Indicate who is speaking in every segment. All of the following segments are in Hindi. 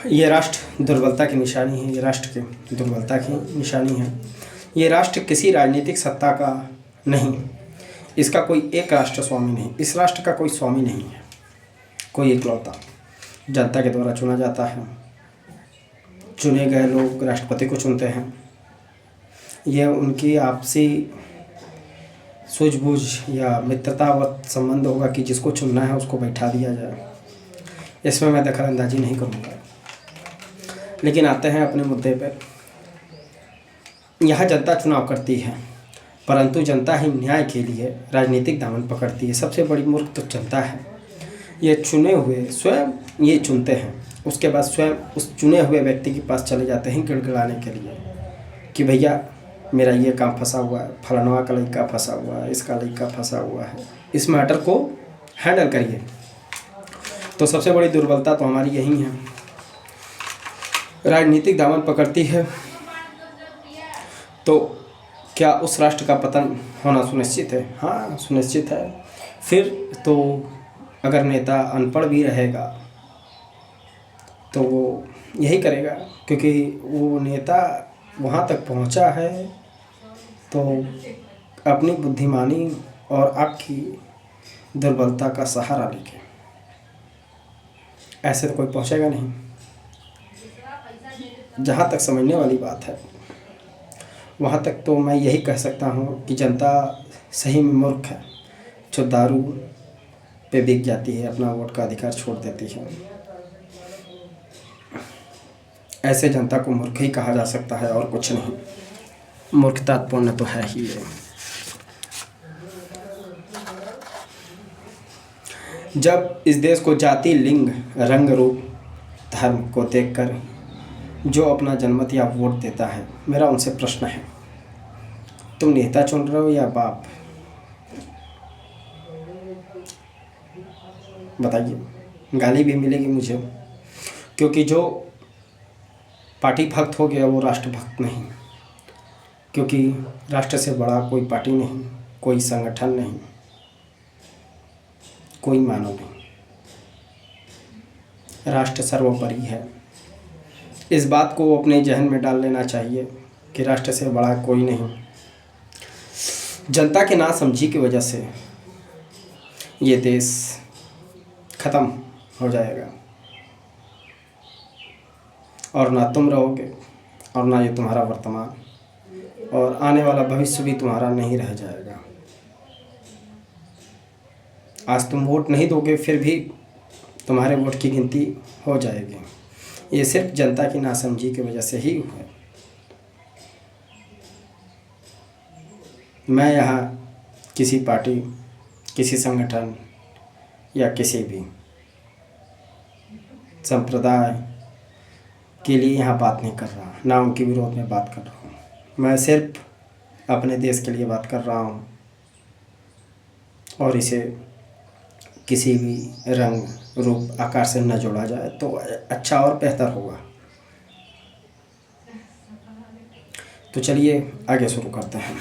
Speaker 1: ये राष्ट्र दुर्बलता की निशानी है, ये राष्ट्र की दुर्बलता की निशानी है। ये राष्ट्र किसी राजनीतिक सत्ता का नहीं, इसका कोई एक राष्ट्र स्वामी नहीं, इस राष्ट्र का कोई स्वामी नहीं है, कोई इकलौता जनता के द्वारा चुना जाता है। चुने गए लोग राष्ट्रपति को चुनते हैं। यह उनकी आपसी सूझबूझ या मित्रतावत संबंध होगा कि जिसको चुनना है उसको बैठा दिया जाए। इसमें मैं दखलंदाजी नहीं करूँगा। लेकिन आते हैं अपने मुद्दे पर। यह जनता चुनाव करती है, परंतु जनता ही न्याय के लिए राजनीतिक दामन पकड़ती है। सबसे बड़ी मूर्ख तो जनता है। ये चुने हुए स्वयं ये चुनते हैं, उसके बाद स्वयं उस चुने हुए व्यक्ति के पास चले जाते हैं गिड़गिड़ाने के लिए कि भैया मेरा ये काम फंसा हुआ है, फलानवा का लड़का फंसा हुआ है, इसका लड़का फंसा हुआ है, इस मैटर को हैंडल करिए। तो सबसे बड़ी दुर्बलता तो हमारी यही है, राजनीतिक दामन पकड़ती है। तो क्या उस राष्ट्र का पतन होना सुनिश्चित है? हाँ, सुनिश्चित है। फिर तो अगर नेता अनपढ़ भी रहेगा तो वो यही करेगा, क्योंकि वो नेता वहाँ तक पहुँचा है तो अपनी बुद्धिमानी और आपकी दुर्बलता का सहारा लेके। ऐसे तो कोई पहुँचेगा नहीं। जहाँ तक समझने वाली बात है वहाँ तक तो मैं यही कह सकता हूँ कि जनता सही में मूर्ख है जो दारू पे बिक जाती है, अपना वोट का अधिकार छोड़ देती है। ऐसे जनता को मूर्ख ही कहा जा सकता है और कुछ नहीं। मूर्खतापूर्ण तो है ही ये। जब इस देश को जाति, लिंग, रंग, रूप, धर्म को देखकर जो अपना जनमत या वोट देता है, मेरा उनसे प्रश्न है, तुम नेता चुन रहे हो या बाप? बताइए। गाली भी मिलेगी मुझे, क्योंकि जो पार्टी भक्त हो गया वो राष्ट्र भक्त नहीं, क्योंकि राष्ट्र से बड़ा कोई पार्टी नहीं, कोई संगठन नहीं, कोई मानव नहीं। राष्ट्र सर्वोपरि है। इस बात को अपने जहन में डाल लेना चाहिए कि राष्ट्र से बड़ा कोई नहीं। जनता के नासमझी की वजह से ये देश ख़त्म हो जाएगा और ना तुम रहोगे और ना ये तुम्हारा वर्तमान, और आने वाला भविष्य भी तुम्हारा नहीं रह जाएगा। आज तुम वोट नहीं दोगे, फिर भी तुम्हारे वोट की गिनती हो जाएगी। ये सिर्फ जनता की नासमझी की वजह से ही हुआ। मैं यहाँ किसी पार्टी, किसी संगठन या किसी भी संप्रदाय के लिए यहाँ बात नहीं कर रहा, ना उनके विरोध में बात कर रहा हूँ। मैं सिर्फ अपने देश के लिए बात कर रहा हूँ और इसे किसी भी रंग, रूप, आकार से न जोड़ा जाए तो अच्छा और बेहतर होगा। तो चलिए आगे शुरू करते हैं।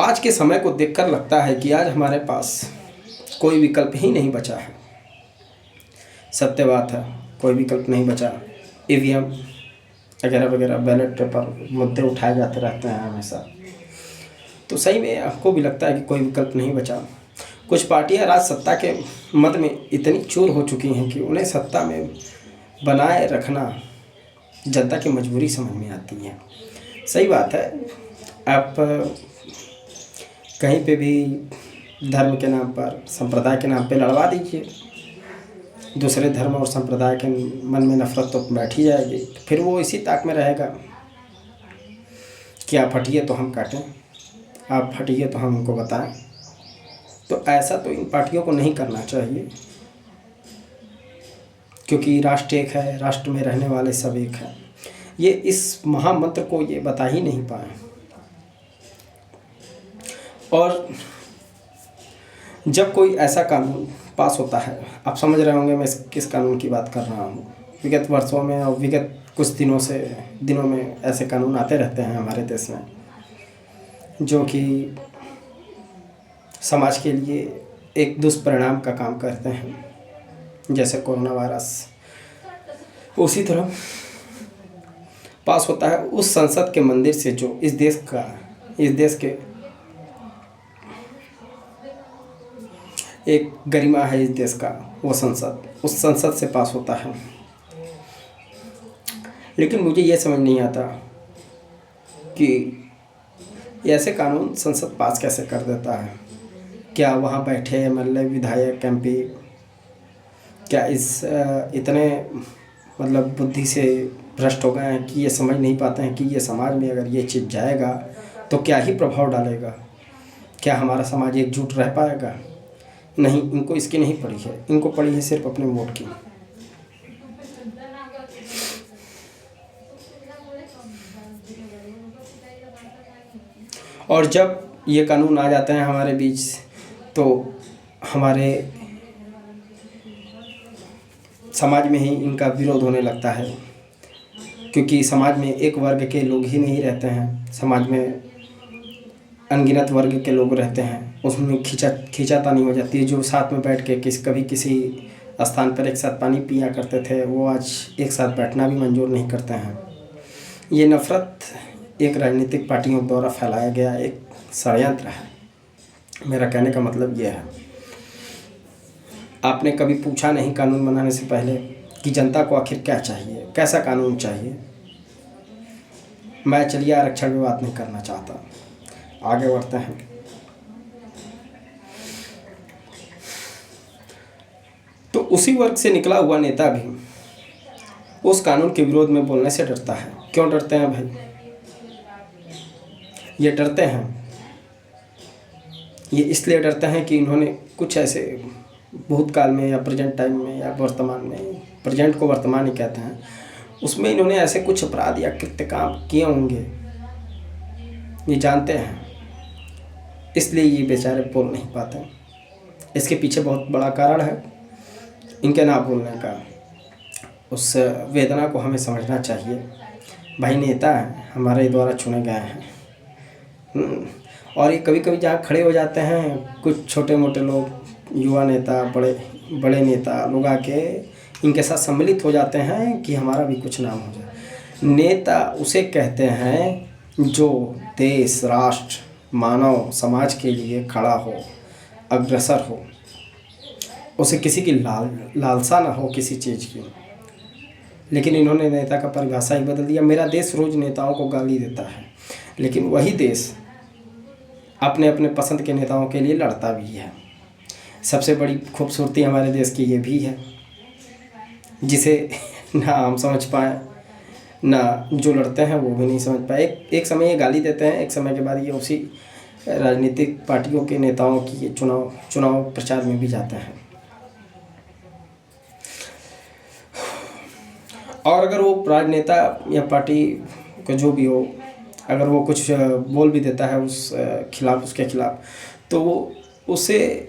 Speaker 1: आज के समय को देखकर लगता है कि आज हमारे पास कोई विकल्प ही नहीं बचा है। सत्य बात है, कोई विकल्प नहीं बचा। ईवीएम वगैरह वगैरह बैलेट पेपर मुद्दे उठाए जाते रहते हैं हमेशा। तो सही में आपको भी लगता है कि कोई विकल्प नहीं बचा। कुछ पार्टियां राज सत्ता के मद में इतनी चूर हो चुकी हैं कि उन्हें सत्ता में बनाए रखना जनता की मजबूरी समझ में आती है। सही बात है, आप कहीं पे भी धर्म के नाम पर, संप्रदाय के नाम पे लड़वा दीजिए, दूसरे धर्म और संप्रदाय के मन में नफरत तो बैठ ही जाएगी। फिर वो इसी ताक में रहेगा कि आप हटिए तो हम काटें, आप हटिए तो हम उनको बताएं। तो ऐसा तो इन पार्टियों को नहीं करना चाहिए, क्योंकि राष्ट्र एक है, राष्ट्र में रहने वाले सब एक हैं। ये इस महामंत्र को ये बता ही नहीं पाए। और जब कोई ऐसा कानून पास होता है, आप समझ रहे होंगे मैं किस कानून की बात कर रहा हूँ। विगत वर्षों में और विगत कुछ दिनों में ऐसे कानून आते रहते हैं हमारे देश में, जो कि समाज के लिए एक दुष्परिणाम का काम करते हैं। जैसे कोरोना वायरस, उसी तरह पास होता है उस संसद के मंदिर से जो इस देश के एक गरिमा है इस देश का, वो संसद, उस संसद से पास होता है। लेकिन मुझे ये समझ नहीं आता कि ऐसे कानून संसद पास कैसे कर देता है। क्या वहाँ बैठे एमएलए, विधायक, एमपी क्या इतने मतलब बुद्धि से भ्रष्ट हो गए हैं कि ये समझ नहीं पाते हैं कि ये समाज में अगर ये चीज़ जाएगा तो क्या ही प्रभाव डालेगा, क्या हमारा समाज एकजुट रह पाएगा? नहीं, इनको इसकी नहीं पड़ी है, इनको पड़ी है सिर्फ अपने वोट की। और जब ये कानून आ जाते हैं हमारे बीच तो हमारे समाज में ही इनका विरोध होने लगता है, क्योंकि समाज में एक वर्ग के लोग ही नहीं रहते हैं, समाज में अनगिनत वर्ग के लोग रहते हैं। उसमें खींचातानी हो जाती है। जो साथ में बैठ के कभी किसी स्थान पर एक साथ पानी पिया करते थे, वो आज एक साथ बैठना भी मंजूर नहीं करते हैं। ये नफ़रत एक राजनीतिक पार्टियों द्वारा फैलाया गया एक षड्यंत्र है। मेरा कहने का मतलब ये है, आपने कभी पूछा नहीं कानून बनाने से पहले कि जनता को आखिर क्या चाहिए, कैसा कानून चाहिए? मैं चलिए आरक्षण में बात नहीं करना चाहता, आगे बढ़ते हैं। तो उसी वर्ग से निकला हुआ नेता भी उस कानून के विरोध में बोलने से डरता है। क्यों डरते हैं भाई? ये डरते हैं, ये इसलिए डरते हैं कि इन्होंने कुछ ऐसे भूतकाल में या प्रेजेंट टाइम में या वर्तमान में, प्रेजेंट को वर्तमान ही कहते हैं, उसमें इन्होंने ऐसे कुछ अपराध या कृत्य काम किए होंगे, ये जानते हैं, इसलिए ये बेचारे बोल नहीं पाते। इसके पीछे बहुत बड़ा कारण है इनके ना बोलने का। उस वेदना को हमें समझना चाहिए। भाई नेता हैं, हमारे द्वारा चुने गए हैं, और ये कभी कभी जहाँ खड़े हो जाते हैं कुछ छोटे मोटे लोग, युवा नेता, बड़े नेता लोग आके इनके साथ सम्मिलित हो जाते हैं कि हमारा भी कुछ नाम हो जाए। नेता उसे कहते हैं जो देश, राष्ट्र, मानव समाज के लिए खड़ा हो, अग्रसर हो, उसे किसी की लालसा ना हो किसी चीज़ की। लेकिन इन्होंने नेता का परिभाषा ही बदल दिया। मेरा देश रोज़ नेताओं को गाली देता है, लेकिन वही देश अपने अपने पसंद के नेताओं के लिए लड़ता भी है। सबसे बड़ी खूबसूरती हमारे देश की ये भी है, जिसे ना हम समझ पाए, ना जो लड़ते हैं वो भी नहीं समझ पाए। एक समय ये गाली देते हैं, एक समय के बाद ये उसी राजनीतिक पार्टियों के नेताओं की चुनाव प्रचार में भी जाते हैं। और अगर वो राजनेता या पार्टी का जो भी हो, अगर वो कुछ बोल भी देता है उसके खिलाफ, तो वो उसे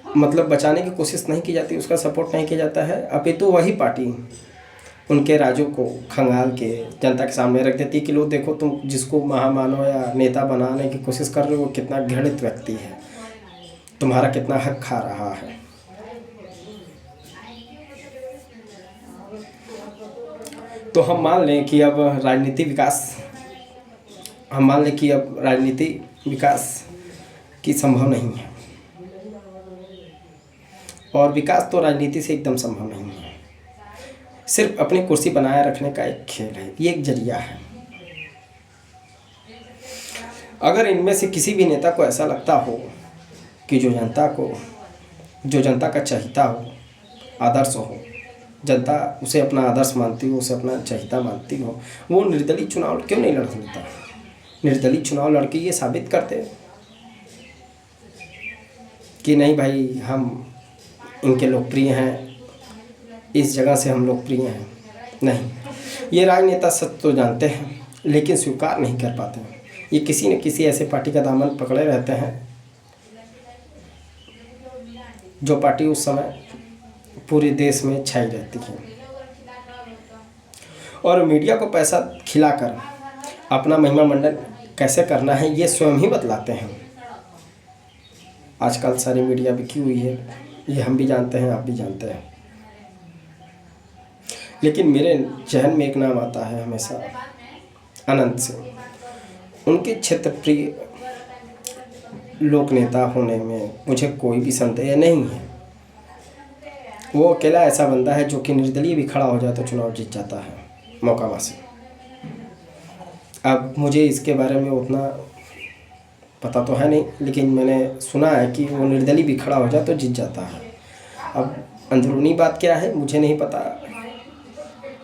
Speaker 1: मतलब बचाने की कोशिश नहीं की जाती, उसका सपोर्ट नहीं किया जाता है। अभी तो वही पार्टी उनके राजों को खंगाल के जनता के सामने रख देती है कि लो देखो, तुम जिसको महामानव या नेता बनाने की कोशिश कर रहे हो वो कितना घृणित व्यक्ति है, तुम्हारा कितना हक खा रहा है। तो हम मान लें कि अब राजनीति विकास की संभव नहीं है, और विकास तो राजनीति से एकदम संभव नहीं है। सिर्फ अपनी कुर्सी बनाए रखने का एक खेल है, ये एक जरिया है। अगर इनमें से किसी भी नेता को ऐसा लगता हो कि जो जनता का चहिता हो, आदर्श हो, जनता उसे अपना आदर्श मानती हो, उसे अपना चहिता मानती हो, वो निर्दलीय चुनाव क्यों नहीं लड़ सकता? निर्दलीय चुनाव लड़के ये साबित करते कि नहीं भाई, हम इनके लोकप्रिय हैं, इस जगह से हम लोकप्रिय हैं। नहीं, ये राजनेता सच तो जानते हैं लेकिन स्वीकार नहीं कर पाते हैं। ये किसी न किसी ऐसे पार्टी का दामन पकड़े रहते हैं जो पार्टी उस समय पूरे देश में छाई रहती है, और मीडिया को पैसा खिलाकर अपना महिमा मंडन कैसे करना है ये स्वयं ही बतलाते हैं। आजकल सारी मीडिया बिकी हुई है, ये हम भी जानते हैं, आप भी जानते हैं। लेकिन मेरे जहन में एक नाम आता है हमेशा, अनंत सिंह। उनके क्षेत्रप्रिय लोक नेता होने में मुझे कोई भी संदेह नहीं है। वो अकेला ऐसा बंदा है जो कि निर्दलीय भी खड़ा हो जाए तो चुनाव जीत जाता है, मौकावा से। अब मुझे इसके बारे में उतना पता तो है नहीं, लेकिन मैंने सुना है कि वो निर्दलीय भी खड़ा हो जाए तो जीत जाता है। अब अंदरूनी बात क्या है मुझे नहीं पता,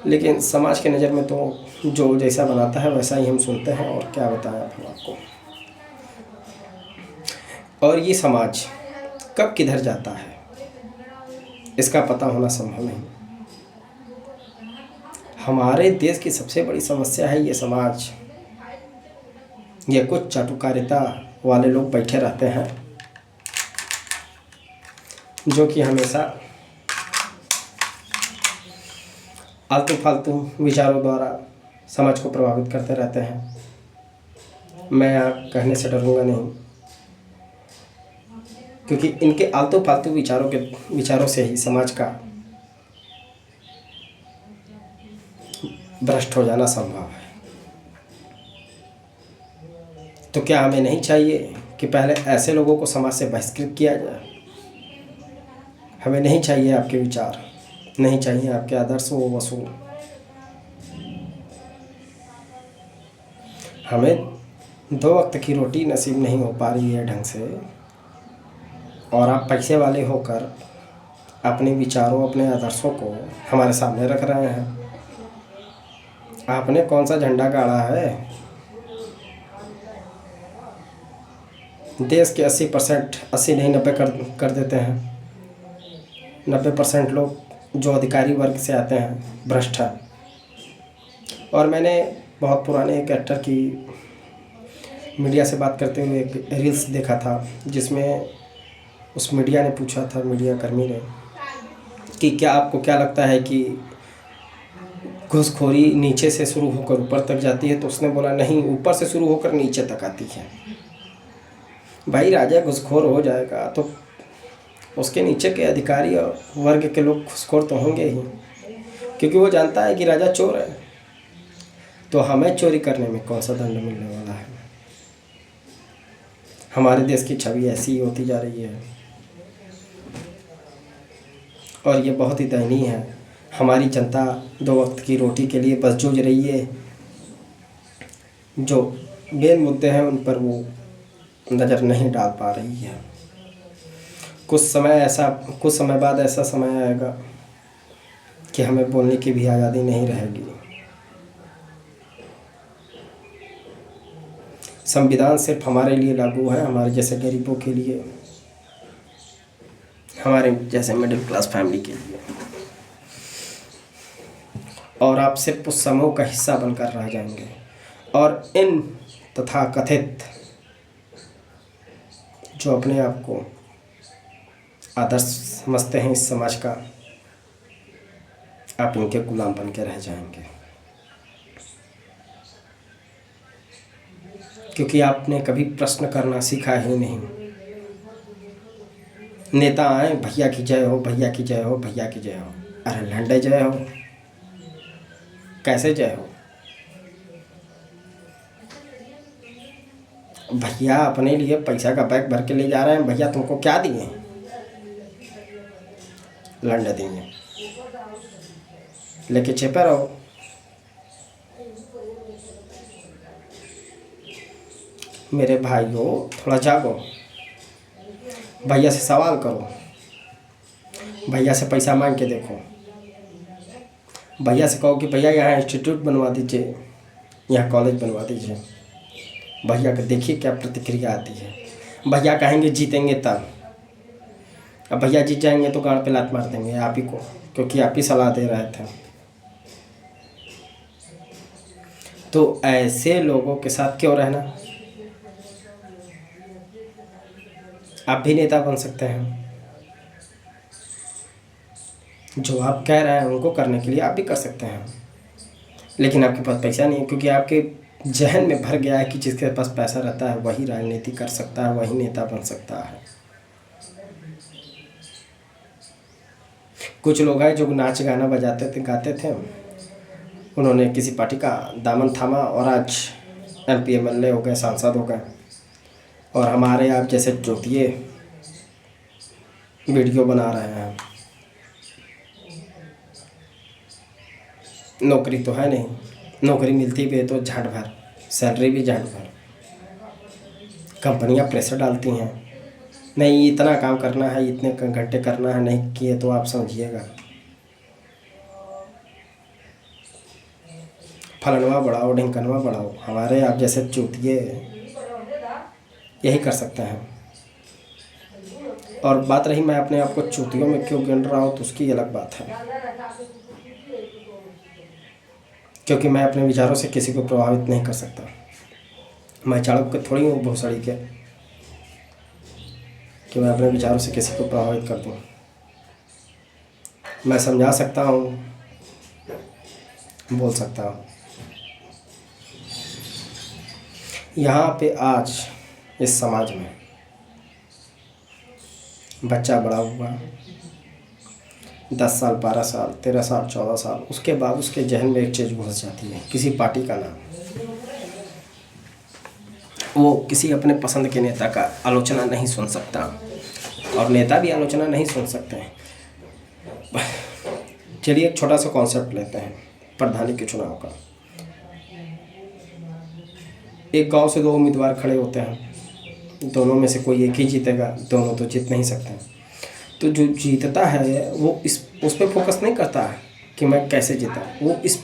Speaker 1: लेकिन समाज के नज़र में तो जो जैसा बनाता है वैसा ही हम सुनते हैं, और क्या बताएं अब हम आपको। और ये समाज कब किधर जाता है इसका पता होना संभव नहीं। हमारे देश की सबसे बड़ी समस्या है ये समाज। ये कुछ चाटुकारिता वाले लोग बैठे रहते हैं जो कि हमेशा आलतू फालतू विचारों द्वारा समाज को प्रभावित करते रहते हैं। मैं यहाँ कहने से डरूंगा नहीं, क्योंकि इनके आलतू फालतू विचारों से ही समाज का भ्रष्ट हो जाना संभव है। तो क्या हमें नहीं चाहिए कि पहले ऐसे लोगों को समाज से बहिष्कृत किया जाए? हमें नहीं चाहिए आपके विचार, नहीं चाहिए आपके आदर्श वो वसूल। हमें 2 वक्त की रोटी नसीब नहीं हो पा रही है ढंग से, और आप पैसे वाले होकर अपने विचारों, अपने आदर्शों को हमारे सामने रख रहे हैं। आपने कौन सा झंडा गाड़ा है? देश के 80% 80 नहीं 90 कर देते हैं। 90% लोग जो अधिकारी वर्ग से आते हैं भ्रष्ट हैं। और मैंने बहुत पुराने एक एक्टर की मीडिया से बात करते हुए एक रील्स देखा था, जिसमें उस मीडिया ने पूछा था, मीडिया कर्मी ने, कि क्या आपको क्या लगता है कि घूसखोरी नीचे से शुरू होकर ऊपर तक जाती है? तो उसने बोला नहीं, ऊपर से शुरू होकर नीचे तक आती है। भाई राजा घूसखोर हो जाएगा तो उसके नीचे के अधिकारी और वर्ग के लोग घूसखोर तो होंगे ही, क्योंकि वो जानता है कि राजा चोर है। तो हमें चोरी करने में कौन सा दंड मिलने वाला है? हमारे देश की छवि ऐसी ही होती जा रही है, और ये बहुत ही दयनीय है। हमारी जनता 2 वक्त की रोटी के लिए बस जूझ रही है। जो मेन मुद्दे हैं उन पर वो नज़र नहीं डाल पा रही है। कुछ समय बाद ऐसा समय आएगा कि हमें बोलने की भी आज़ादी नहीं रहेगी। संविधान सिर्फ हमारे लिए लागू है, हमारे जैसे गरीबों के लिए, हमारे जैसे मिडिल क्लास फैमिली के लिए, और आप सिर्फ उस समूह का हिस्सा बनकर रह जाएंगे। और इन तथाकथित जो अपने आप को आदर्श समझते हैं इस समाज का, आप इनके गुलाम बन के रह जाएंगे, क्योंकि आपने कभी प्रश्न करना सीखा ही नहीं। नेता आए, भैया की जय हो, भैया की जय हो, भैया की जय हो। अरे लंडे जय हो, कैसे जय हो? भैया अपने लिए पैसा का बैग भर के ले जा रहे हैं, भैया तुमको क्या दिए? लंडे दिए, लेके छिपे रहो। मेरे भाइयों थोड़ा जागो, भैया से सवाल करो, भैया से पैसा मांग के देखो, भैया से कहो कि भैया यहाँ इंस्टीट्यूट बनवा दीजिए, यहाँ कॉलेज बनवा दीजिए। भैया का देखिए क्या प्रतिक्रिया आती है। भैया कहेंगे जीतेंगे तब, अब भैया जीत जाएंगे तो गाड़ पे लात मार देंगे आप ही को, क्योंकि आप ही सलाह दे रहे थे। तो ऐसे लोगों के साथ क्यों रहना? आप भी नेता बन सकते हैं। जो आप कह रहे हैं उनको करने के लिए आप भी कर सकते हैं, लेकिन आपके पास पैसा नहीं है, क्योंकि आपके जहन में भर गया है कि जिसके पास पैसा रहता है वही राजनीति कर सकता है, वही नेता बन सकता है। कुछ लोग हैं जो नाच गाना बजाते थे, गाते थे, उन्होंने किसी पार्टी का दामन थामा और आज MP MLA हो गए, सांसद हो गए। और हमारे आप जैसे चोतिए वीडियो बना रहे हैं। नौकरी तो है नहीं, नौकरी मिलती भी है तो झाट भर, सैलरी भी झाट भर। कंपनियां प्रेशर डालती हैं, नहीं इतना काम करना है, इतने घंटे करना है, नहीं किए तो आप समझिएगा फलनवा बढ़ाओ, ढिंकनवा बढ़ाओ। हमारे आप जैसे चूतिए यही कर सकते हैं। और बात रही मैं अपने आप को चूतियों में क्यों गिन रहा हूँ, तो उसकी अलग बात है, क्योंकि मैं अपने विचारों से किसी को प्रभावित नहीं कर सकता। मैं चाणक्य थोड़ी हूँ भोसड़ी के कि मैं अपने विचारों से किसी को प्रभावित कर दूँ। मैं समझा सकता हूँ, बोल सकता हूँ। यहाँ पे आज इस समाज में बच्चा बड़ा हुआ 10 साल, 12 साल, 13 साल, 14 साल, उसके बाद उसके जहन में एक चीज़ घुस जाती है, किसी पार्टी का नाम। वो किसी अपने पसंद के नेता का आलोचना नहीं सुन सकता, और नेता भी आलोचना नहीं सुन सकते हैं। चलिए एक छोटा सा कॉन्सेप्ट लेते हैं प्रधानी के चुनाव का। एक गांव से 2 उम्मीदवार खड़े होते हैं, दोनों में से कोई एक ही जीतेगा, दोनों तो जीत नहीं सकते। तो जो जीतता है वो उस पर फोकस नहीं करता है कि मैं कैसे जीता, वो उस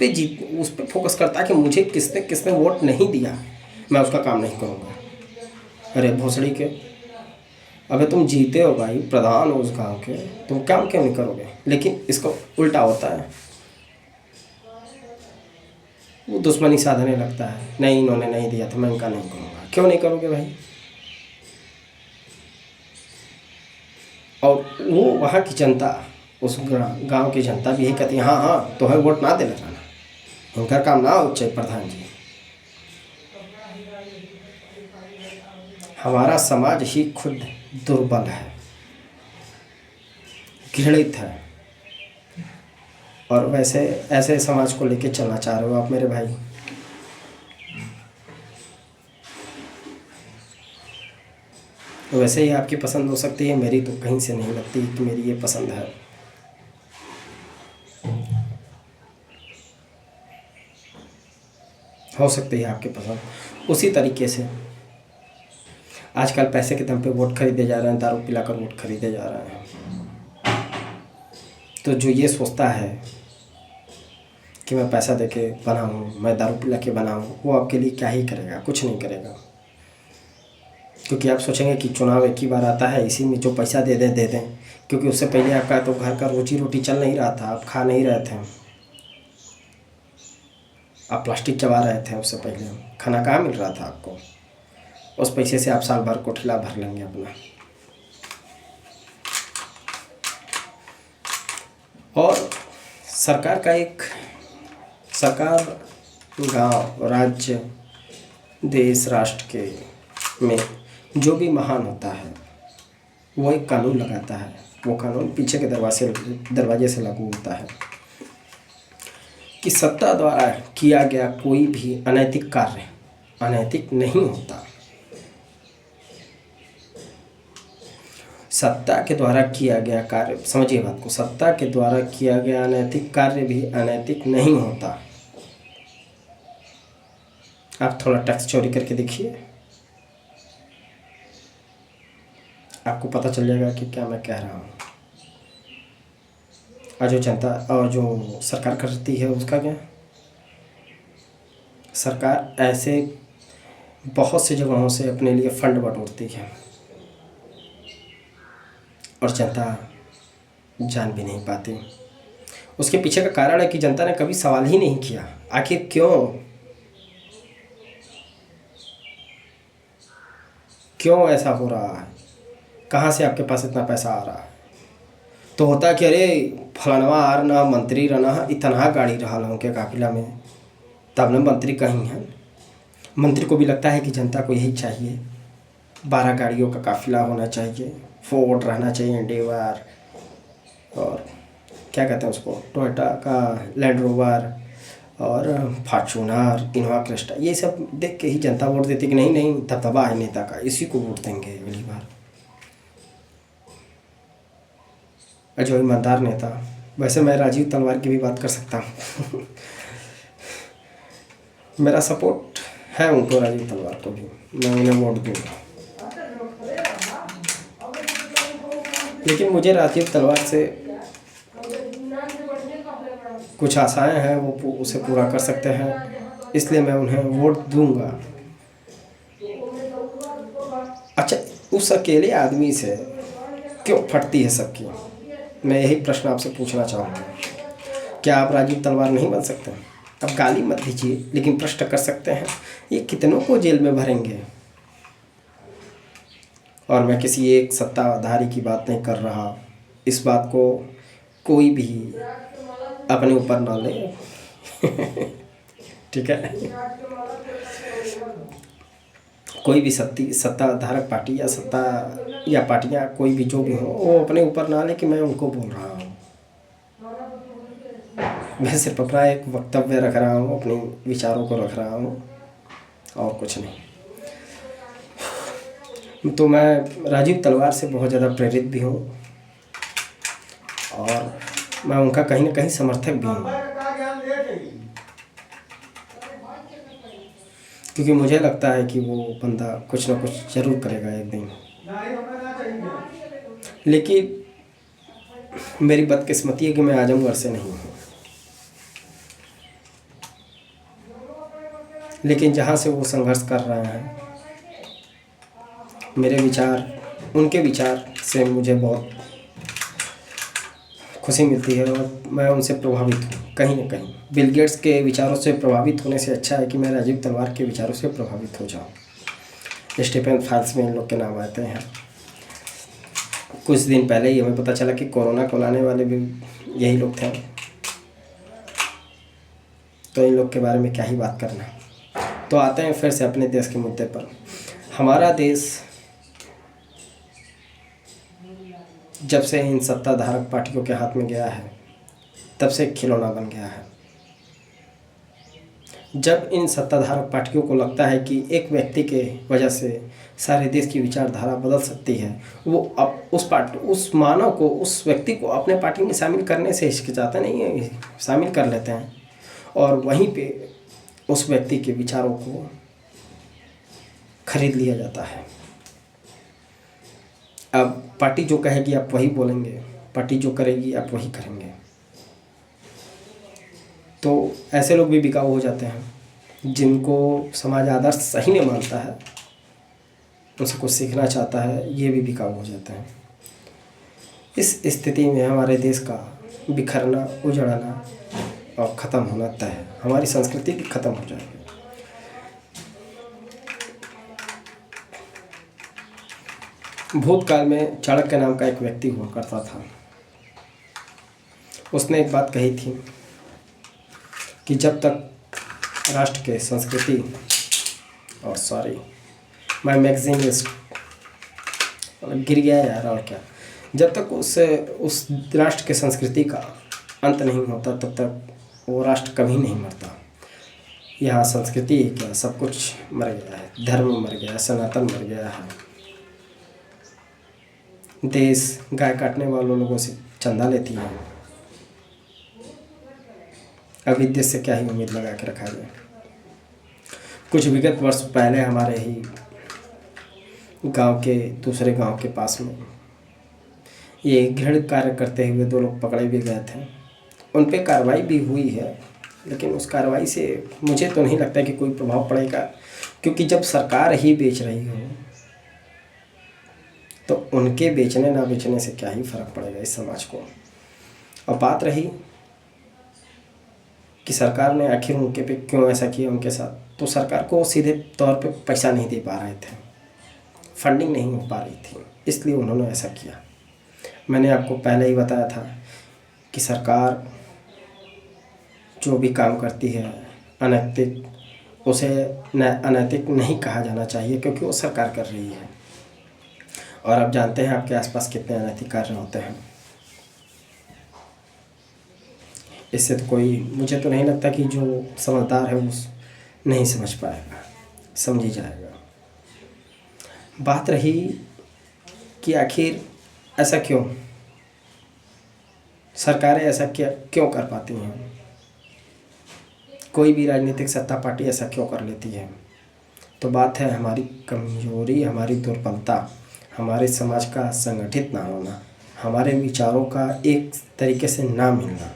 Speaker 1: पर फोकस करता है कि मुझे किसने किसने वोट नहीं दिया, मैं उसका काम नहीं करूँगा। अरे भोसड़ी के, अबे तुम जीते हो भाई, प्रधान हो उस गांव के, तुम काम क्यों नहीं करोगे? लेकिन इसको उल्टा होता है, वो दुश्मनी साधने लगता है, नहीं इन्होंने नहीं दिया था मैं इनका नहीं करूँगा। क्यों नहीं करोगे भाई? और वो वहाँ की जनता, उस गांव की जनता भी यही कहती है, हाँ हाँ तो है वोट ना देना जाना, उनका काम ना हो चाहे प्रधान जी। हमारा समाज ही खुद दुर्बल है, घृणित है, और वैसे ऐसे समाज को लेके चलना चाह रहे हो आप मेरे भाई। वैसे ही आपकी पसंद हो सकती है, मेरी तो कहीं से नहीं लगती कि मेरी ये पसंद है। हो सकती है आपकी पसंद। उसी तरीके से आजकल पैसे के दम पे वोट खरीदे जा रहे हैं, दारू पिलाकर वोट खरीदे जा रहे हैं। तो जो ये सोचता है कि मैं पैसा देके बनाऊँ, मैं दारू पिला के बनाऊँ, वो आपके लिए क्या ही करेगा, कुछ नहीं करेगा। क्योंकि आप सोचेंगे कि चुनाव एक ही बार आता है, इसी में जो पैसा दे दें, क्योंकि उससे पहले आपका तो घर का रोजी रोटी चल नहीं रहा था, आप खा नहीं रहे थे, आप प्लास्टिक चबा रहे थे। उससे पहले खाना कहाँ मिल रहा था आपको? उस पैसे से आप साल भर कोठिला भर लेंगे अपना। और सरकार गांव, राज्य, देश, राष्ट्र के में जो भी महान होता है वो एक कानून लगाता है। वो कानून पीछे के दरवाजे से लागू होता है कि सत्ता द्वारा किया गया कोई भी अनैतिक कार्य अनैतिक नहीं होता। सत्ता के द्वारा किया गया कार्य, समझिए बात को, सत्ता के द्वारा किया गया अनैतिक कार्य भी अनैतिक नहीं होता। आप थोड़ा टैक्स चोरी करके देखिए, आपको पता चल जाएगा कि क्या मैं कह रहा हूँ। और जो जनता और जो सरकार करती है उसका क्या? सरकार ऐसे बहुत सी जगहों से अपने लिए फंड बटोरती है और जनता जान भी नहीं पाती। उसके पीछे का कारण है कि जनता ने कभी सवाल ही नहीं किया, आखिर क्यों ऐसा हो रहा है, कहाँ से आपके पास इतना पैसा आ रहा है। तो होता कि अरे फलानवा आर ना मंत्री रहना, इतना गाड़ी रहा उनके काफिला में, तब न मंत्री कहीं हैं। मंत्री को भी लगता है कि जनता को यही चाहिए, 12 गाड़ियों का काफिला होना चाहिए, फोर्ड रहना चाहिए, इंडिवार, और क्या कहते हैं उसको, टोयोटा का लैंड रोवर और फॉर्च्यूनर, इनोवा क्रिस्टा, ये सब देख के ही जनता वोट देती कि नहीं नहीं दबदबा है नेता का, इसी को वोट देंगे अगली बार। जो ईमानदार नेता, वैसे मैं राजीव तलवार की भी बात कर सकता हूँ मेरा सपोर्ट है उनको, राजीव तलवार को भी, मैं उन्हें वोट दूँगा। लेकिन मुझे राजीव तलवार से कुछ आशाएं हैं, वो उसे पूरा कर सकते हैं, इसलिए मैं उन्हें वोट दूंगा। अच्छा, उस अकेले आदमी से क्यों फटती है सबकी, मैं यही प्रश्न आपसे पूछना चाहूँगा। क्या आप राजीव तलवार नहीं बन सकते? अब गाली मत दीजिए, लेकिन प्रश्न कर सकते हैं। ये कितनों को जेल में भरेंगे? और मैं किसी एक सत्ताधारी की बात नहीं कर रहा, इस बात को कोई भी अपने ऊपर ना ले ठीक है। कोई भी सत्ताधारक पार्टी या पार्टियां कोई भी जो भी हो, वो अपने ऊपर ना ले कि मैं उनको बोल रहा हूँ। मैं सिर्फ अपना एक वक्तव्य रख रहा हूँ, अपने विचारों को रख रहा हूँ और कुछ नहीं। तो मैं राजीव तलवार से बहुत ज़्यादा प्रेरित भी हूँ और मैं उनका कहीं ना कहीं समर्थक भी हूँ, क्योंकि मुझे लगता है कि वो बंदा कुछ ना कुछ ज़रूर करेगा एक दिन। लेकिन मेरी बदकिस्मती है कि मैं आजमगढ़ से नहीं हूँ। लेकिन जहाँ से वो संघर्ष कर रहे हैं, मेरे विचार, उनके विचार से मुझे बहुत खुशी मिलती है और मैं उनसे प्रभावित हूँ कहीं ना कहीं। बिल गेट्स के विचारों से प्रभावित होने से अच्छा है कि मैं राजीव तलवार के विचारों से प्रभावित हो जाऊँ। स्टीफन फाइल्स में इन लोग के नाम आते हैं। कुछ दिन पहले ही हमें पता चला कि कोरोना को लाने वाले भी यही लोग थे, तो इन लोग के बारे में क्या ही बात करना। तो आते हैं फिर से अपने देश के मुद्दे पर। हमारा देश जब से इन सत्ताधारक पार्टियों के हाथ में गया है, तब से खिलौना बन गया है। जब इन सत्ताधारक पार्टियों को लगता है कि एक व्यक्ति के वजह से सारे देश की विचारधारा बदल सकती है, वो अब उस मानव को, उस व्यक्ति को अपने पार्टी में शामिल करने से हिचकिचाते नहीं है, शामिल कर लेते हैं और वहीं पे उस व्यक्ति के विचारों को खरीद लिया जाता है। अब पार्टी जो कहेगी आप वही बोलेंगे, पार्टी जो करेगी आप वही करेंगे। तो ऐसे लोग भी बिकाऊ हो जाते हैं, जिनको समाज आदर्श सही नहीं मानता है, उनसे कुछ सीखना चाहता है, ये भी बिकाऊ हो जाते हैं। इस स्थिति में हमारे देश का बिखरना, उजड़ना और ख़त्म होना तय है। हमारी संस्कृति भी ख़त्म हो जाएगी। भूतकाल में चाणक्य नाम का एक व्यक्ति हुआ करता था। उसने एक बात कही थी कि जब तक राष्ट्र के संस्कृति और मैं मैगजीनिस्ट गिर गया यार, और क्या, जब तक उस राष्ट्र के संस्कृति का अंत नहीं होता, तब तक वो राष्ट्र कभी नहीं मरता। यहाँ संस्कृति क्या, सब कुछ मर गया है, धर्म मर गया है, सनातन मर गया है। देश गाय काटने वालों लोगों से चंदा लेती है। अभी देश से क्या ही उम्मीद लगा के रखा जाए। कुछ विगत वर्ष पहले हमारे ही गांव के दूसरे गांव के पास में ये घृणित कार्य करते हुए 2 लोग पकड़े भी गए थे। उन पे कार्रवाई भी हुई है, लेकिन उस कार्रवाई से मुझे तो नहीं लगता कि कोई प्रभाव पड़ेगा, क्योंकि जब सरकार ही बेच रही हो तो उनके बेचने ना बेचने से क्या ही फ़र्क पड़ेगा इस समाज को। और बात रही कि सरकार ने आखिर उनके पे क्यों ऐसा किया उनके साथ, तो सरकार को सीधे तौर पे पैसा नहीं दे पा रहे थे, फंडिंग नहीं हो पा रही थी, इसलिए उन्होंने ऐसा किया। मैंने आपको पहले ही बताया था कि सरकार जो भी काम करती है अनैतिक, उसे अनैतिक नहीं कहा जाना चाहिए, क्योंकि वो सरकार कर रही है। और आप जानते हैं आपके आसपास कितने अनैतिक कार्य होते हैं। इससे तो कोई, मुझे तो नहीं लगता कि जो समझदार है वो नहीं समझ पाएगा, समझ ही जाएगा। बात रही कि आखिर ऐसा क्यों, सरकारें ऐसा क्या क्यों कर पाती हैं, कोई भी राजनीतिक सत्ता पार्टी ऐसा क्यों कर लेती है। तो बात है हमारी कमजोरी, हमारी दुर्बलता, हमारे समाज का संगठित ना होना, हमारे विचारों का एक तरीके से ना मिलना।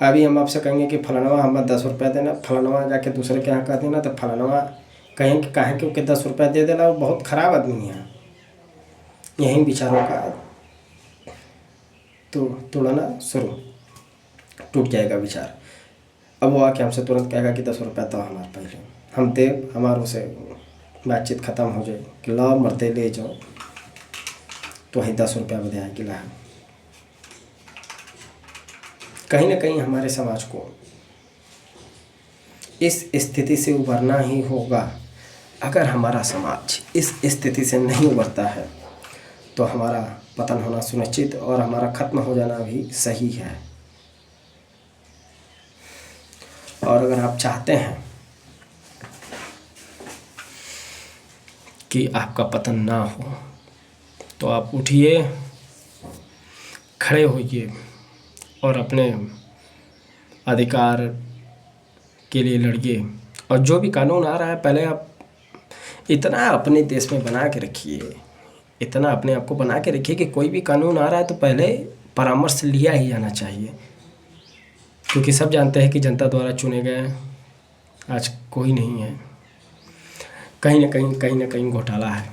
Speaker 1: अभी हम आपसे कहेंगे कि फलानवा हमें 10 रुपये देना, फलानवा जाके दूसरे के यहाँ कह देना, तो फलानवा कहें कि काहे क्योंकि 10 रुपये दे देना, वो बहुत ख़राब आदमी है। यही विचारों का तो तोड़ना शुरू, टूट जाएगा विचार। अब वो आके हमसे तुरंत कहेगा कि 10 रुपये तो हमारे पहले हम दे, हमारों से बातचीत ख़त्म हो जाए कि ला मरते ले जाओ, तो वही 10 रुपया बदे आए कि ला। कहीं ना कहीं हमारे समाज को इस स्थिति से उबरना ही होगा। अगर हमारा समाज इस स्थिति से नहीं उबरता है तो हमारा पतन होना सुनिश्चित और हमारा ख़त्म हो जाना भी सही है। और अगर आप चाहते हैं कि आपका पतन ना हो तो आप उठिए, खड़े होइए और अपने अधिकार के लिए लड़िए। और जो भी कानून आ रहा है, पहले आप इतना अपने देश में बना के रखिए, इतना अपने आप को बना के रखिए कि कोई भी कानून आ रहा है तो पहले परामर्श लिया ही जाना चाहिए। क्योंकि सब जानते हैं कि जनता द्वारा चुने गए आज कोई नहीं है। कहीं ना कहीं घोटाला है,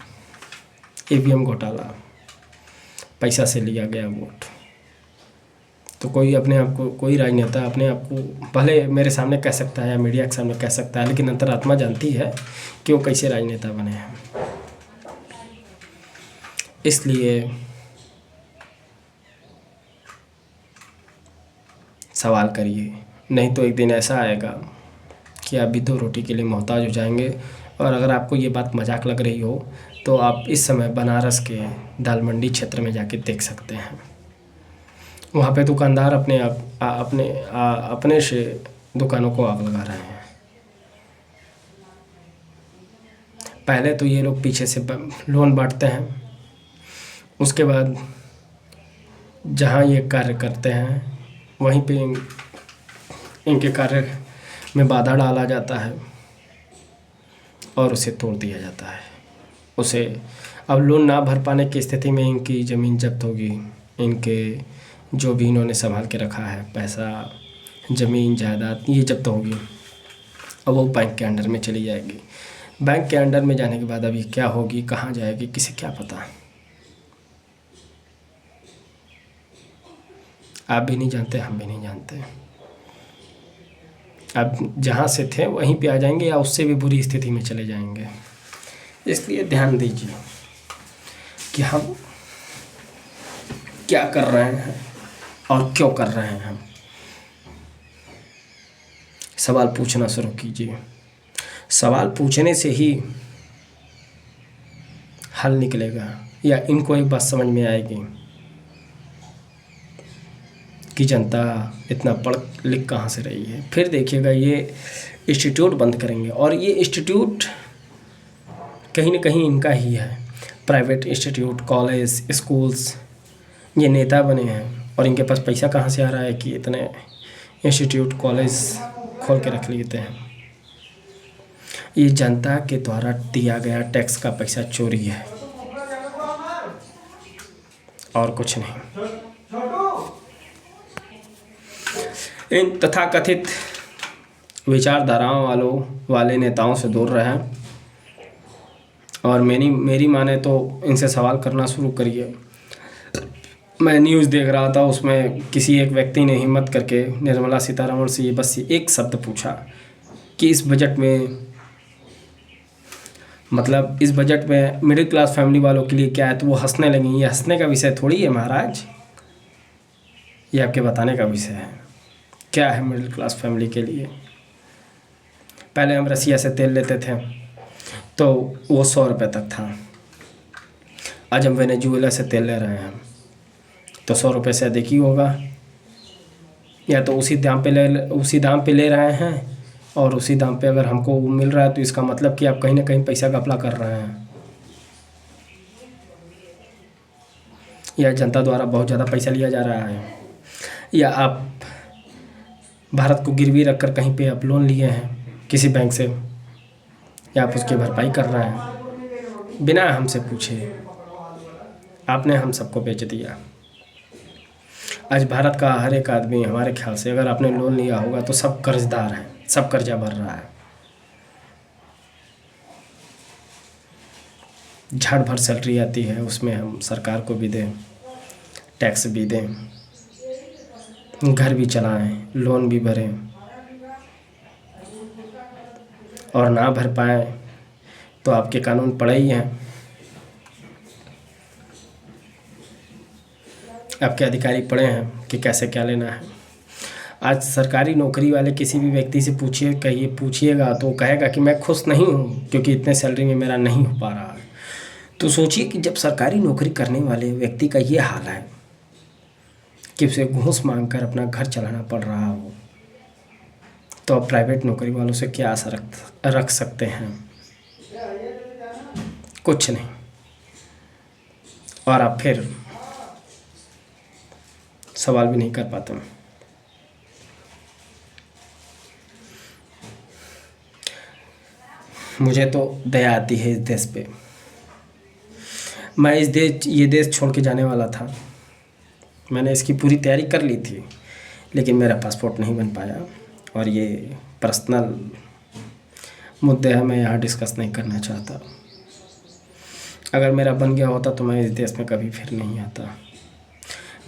Speaker 1: ईवीएम घोटाला, पैसा से लिया गया वोट। तो कोई अपने आप को, कोई राजनेता अपने आप को भले मेरे सामने कह सकता है या मीडिया के सामने कह सकता है, लेकिन अंतरात्मा जानती है कि वो कैसे राजनेता बने हैं। इसलिए सवाल करिए, नहीं तो एक दिन ऐसा आएगा कि आप भी 2 रोटी के लिए मोहताज हो जाएंगे। और अगर आपको ये बात मजाक लग रही हो तो आप इस समय बनारस के दाल मंडी क्षेत्र में जाके देख सकते हैं। वहाँ पे दुकानदार अपने से दुकानों को आग लगा रहे हैं। पहले तो ये लोग पीछे से लोन बांटते हैं, उसके बाद जहाँ ये कार्य करते हैं वहीं पे इनके कार्य में बाधा डाला जाता है और उसे तोड़ दिया जाता है। उसे अब लोन ना भर पाने की स्थिति में इनकी ज़मीन जब्त होगी, इनके जो भी इन्होंने संभाल के रखा है पैसा, ज़मीन जायदाद, ये जब्त होगी। अब वो बैंक के अंडर में चली जाएगी। बैंक के अंडर में जाने के बाद अभी क्या होगी, कहाँ जाएगी, किसे क्या पता। आप भी नहीं जानते, हम भी नहीं जानते। अब जहाँ से थे वहीं पे आ जाएंगे या उससे भी बुरी स्थिति में चले जाएंगे। इसलिए ध्यान दीजिए कि हम क्या कर रहे हैं और क्यों कर रहे हैं। हम सवाल पूछना शुरू कीजिए। सवाल पूछने से ही हल निकलेगा, या इनको एक बात समझ में आएगी कि जनता इतना पढ़ लिख कहाँ से रही है। फिर देखिएगा ये इंस्टीट्यूट बंद करेंगे, और ये इंस्टीट्यूट कहीं ना कहीं इनका ही है। प्राइवेट इंस्टीट्यूट, कॉलेज, स्कूल्स, ये नेता बने हैं और इनके पास पैसा कहाँ से आ रहा है कि इतने इंस्टीट्यूट, कॉलेज खोल के रख लेते हैं। ये जनता के द्वारा दिया गया टैक्स का पैसा चोरी है और कुछ नहीं। इन तथाकथित विचारधाराओं वाले नेताओं से दूर रहें, और मेरी माने तो इनसे सवाल करना शुरू करिए। मैं न्यूज़ देख रहा था, उसमें किसी एक व्यक्ति ने हिम्मत करके निर्मला सीतारमण से बस एक शब्द पूछा कि इस बजट में, मतलब इस बजट में मिडिल क्लास फैमिली वालों के लिए क्या है, तो वो हंसने लगी। ये हंसने का विषय थोड़ी है महाराज, ये आपके बताने का विषय है क्या है मिडिल क्लास फैमिली के लिए। पहले हम रसिया से तेल लेते थे तो वो 100 रुपये तक था, आज हम वेनेजुएला से तेल ले रहे हैं तो 100 रुपये से अधिक ही होगा, या तो उसी दाम पे ले रहे हैं, और उसी दाम पे अगर हमको मिल रहा है तो इसका मतलब कि आप कहीं ना कहीं पैसा घपला कर रहे हैं, या जनता द्वारा बहुत ज़्यादा पैसा लिया जा रहा है, या आप भारत को गिरवी रखकर कहीं पे आप लोन लिए हैं किसी बैंक से, या आप उसकी भरपाई कर रहे हैं बिना हमसे पूछे। आपने हम सबको बेच दिया। आज भारत का हर एक आदमी हमारे ख्याल से, अगर आपने लोन लिया होगा तो सब कर्जदार हैं, सब कर्जा भर रहा है। झाड़ भर सैलरी आती है, उसमें हम सरकार को भी दें, टैक्स भी दें, घर भी चलाएं, लोन भी भरें, और ना भर पाए तो आपके कानून पड़े ही हैं। आपके अधिकारी पड़े हैं कि कैसे क्या लेना है। आज सरकारी नौकरी वाले किसी भी व्यक्ति से पूछिएगा तो वो कहेगा कि मैं खुश नहीं हूँ क्योंकि इतने सैलरी में मेरा नहीं हो पा रहा है। तो सोचिए कि जब सरकारी नौकरी करने वाले व्यक्ति का ये हाल है कि उसे घूस मांगकर अपना घर चलाना पड़ रहा हो, तो आप प्राइवेट नौकरी वालों से क्या आशा रख सकते हैं? कुछ नहीं। और आप फिर सवाल भी नहीं कर पाते। मुझे तो दया आती है इस देश पे। मैं ये देश छोड़ के जाने वाला था। मैंने इसकी पूरी तैयारी कर ली थी, लेकिन मेरा पासपोर्ट नहीं बन पाया, और ये पर्सनल मुद्दे हैं, मैं यहाँ डिस्कस नहीं करना चाहता। अगर मेरा बन गया होता तो मैं इस देश में कभी फिर नहीं आता।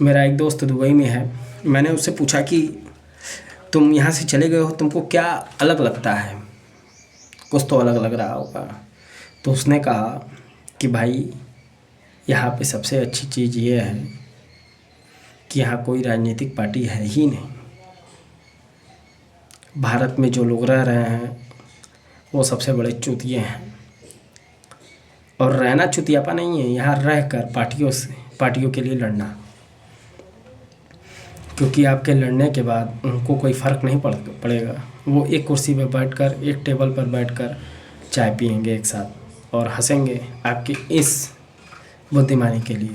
Speaker 1: मेरा एक दोस्त दुबई में है, मैंने उससे पूछा कि तुम यहाँ से चले गए हो, तुमको क्या अलग लगता है? कुछ तो अलग लग रहा होगा। तो उसने कहा कि भाई यहाँ पे सबसे अच्छी चीज़ ये है कि यहाँ कोई राजनीतिक पार्टी है ही नहीं। भारत में जो लोग रह रहे हैं वो सबसे बड़े चूतिए हैं, और रहना चुतियापा नहीं है, यहाँ रहकर पार्टियों के लिए लड़ना, क्योंकि आपके लड़ने के बाद उनको कोई फ़र्क नहीं पड़ेगा। वो एक कुर्सी पर बैठकर, एक टेबल पर बैठकर चाय पियेंगे एक साथ और हंसेंगे आपकी इस बुद्धिमानी के लिए।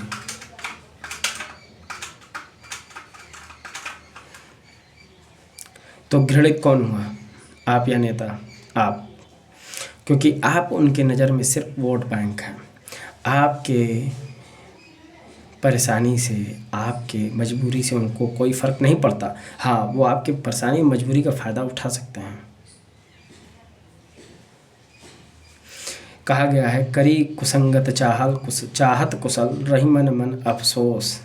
Speaker 1: तो घृणित कौन हुआ, आप या नेता? आप, क्योंकि आप उनके नज़र में सिर्फ वोट बैंक हैं। आपके परेशानी से, आपके मजबूरी से उनको कोई फ़र्क नहीं पड़ता। हाँ, वो आपके परेशानी मजबूरी का फ़ायदा उठा सकते हैं। कहा गया है, करी कुसंगत चाहत कुशल, रही मन मन अफसोस,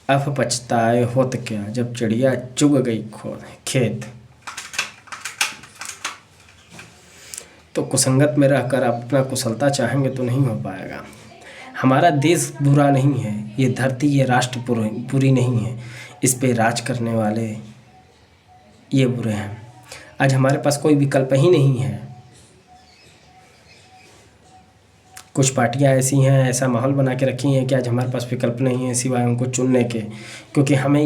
Speaker 1: अफ पछताए होत क्या, जब चिड़िया चुग गई खेत। तो कुसंगत में रहकर आप अपना कुशलता चाहेंगे तो नहीं हो पाएगा। हमारा देश बुरा नहीं है, ये धरती, ये राष्ट्र बुरी नहीं है, इस पे राज करने वाले ये बुरे हैं। आज हमारे पास कोई विकल्प ही नहीं है। कुछ पार्टियां ऐसी हैं, ऐसा माहौल बना के रखी हैं कि आज हमारे पास विकल्प नहीं है सिवाय उनको चुनने के, क्योंकि हमने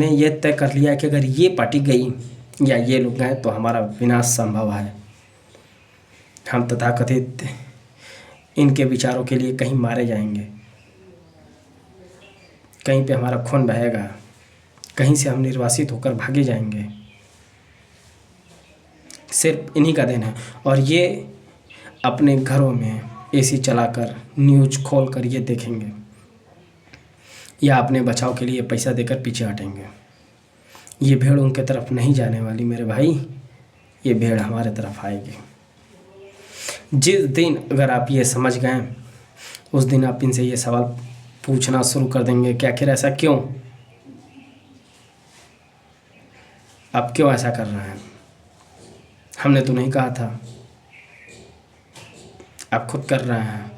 Speaker 1: ये तय कर लिया कि अगर ये पार्टी गई या ये लोग गए तो हमारा विनाश संभव है। हम तथाकथित इनके विचारों के लिए कहीं मारे जाएंगे, कहीं पे हमारा खून बहेगा, कहीं से हम निर्वासित होकर भागे जाएंगे। सिर्फ इन्हीं का दिन है। और ये अपने घरों में एसी चलाकर, न्यूज़ खोलकर ये देखेंगे, या अपने बचाव के लिए पैसा देकर पीछे हटेंगे। ये भेड़ उनके तरफ नहीं जाने वाली मेरे भाई, ये भेड़ हमारे तरफ आएगी। जिस दिन अगर आप ये समझ गए, उस दिन आप इनसे ये सवाल पूछना शुरू कर देंगे कि आखिर ऐसा क्यों, आप क्यों ऐसा कर रहे हैं? हमने तो नहीं कहा था, आप खुद कर रहे हैं।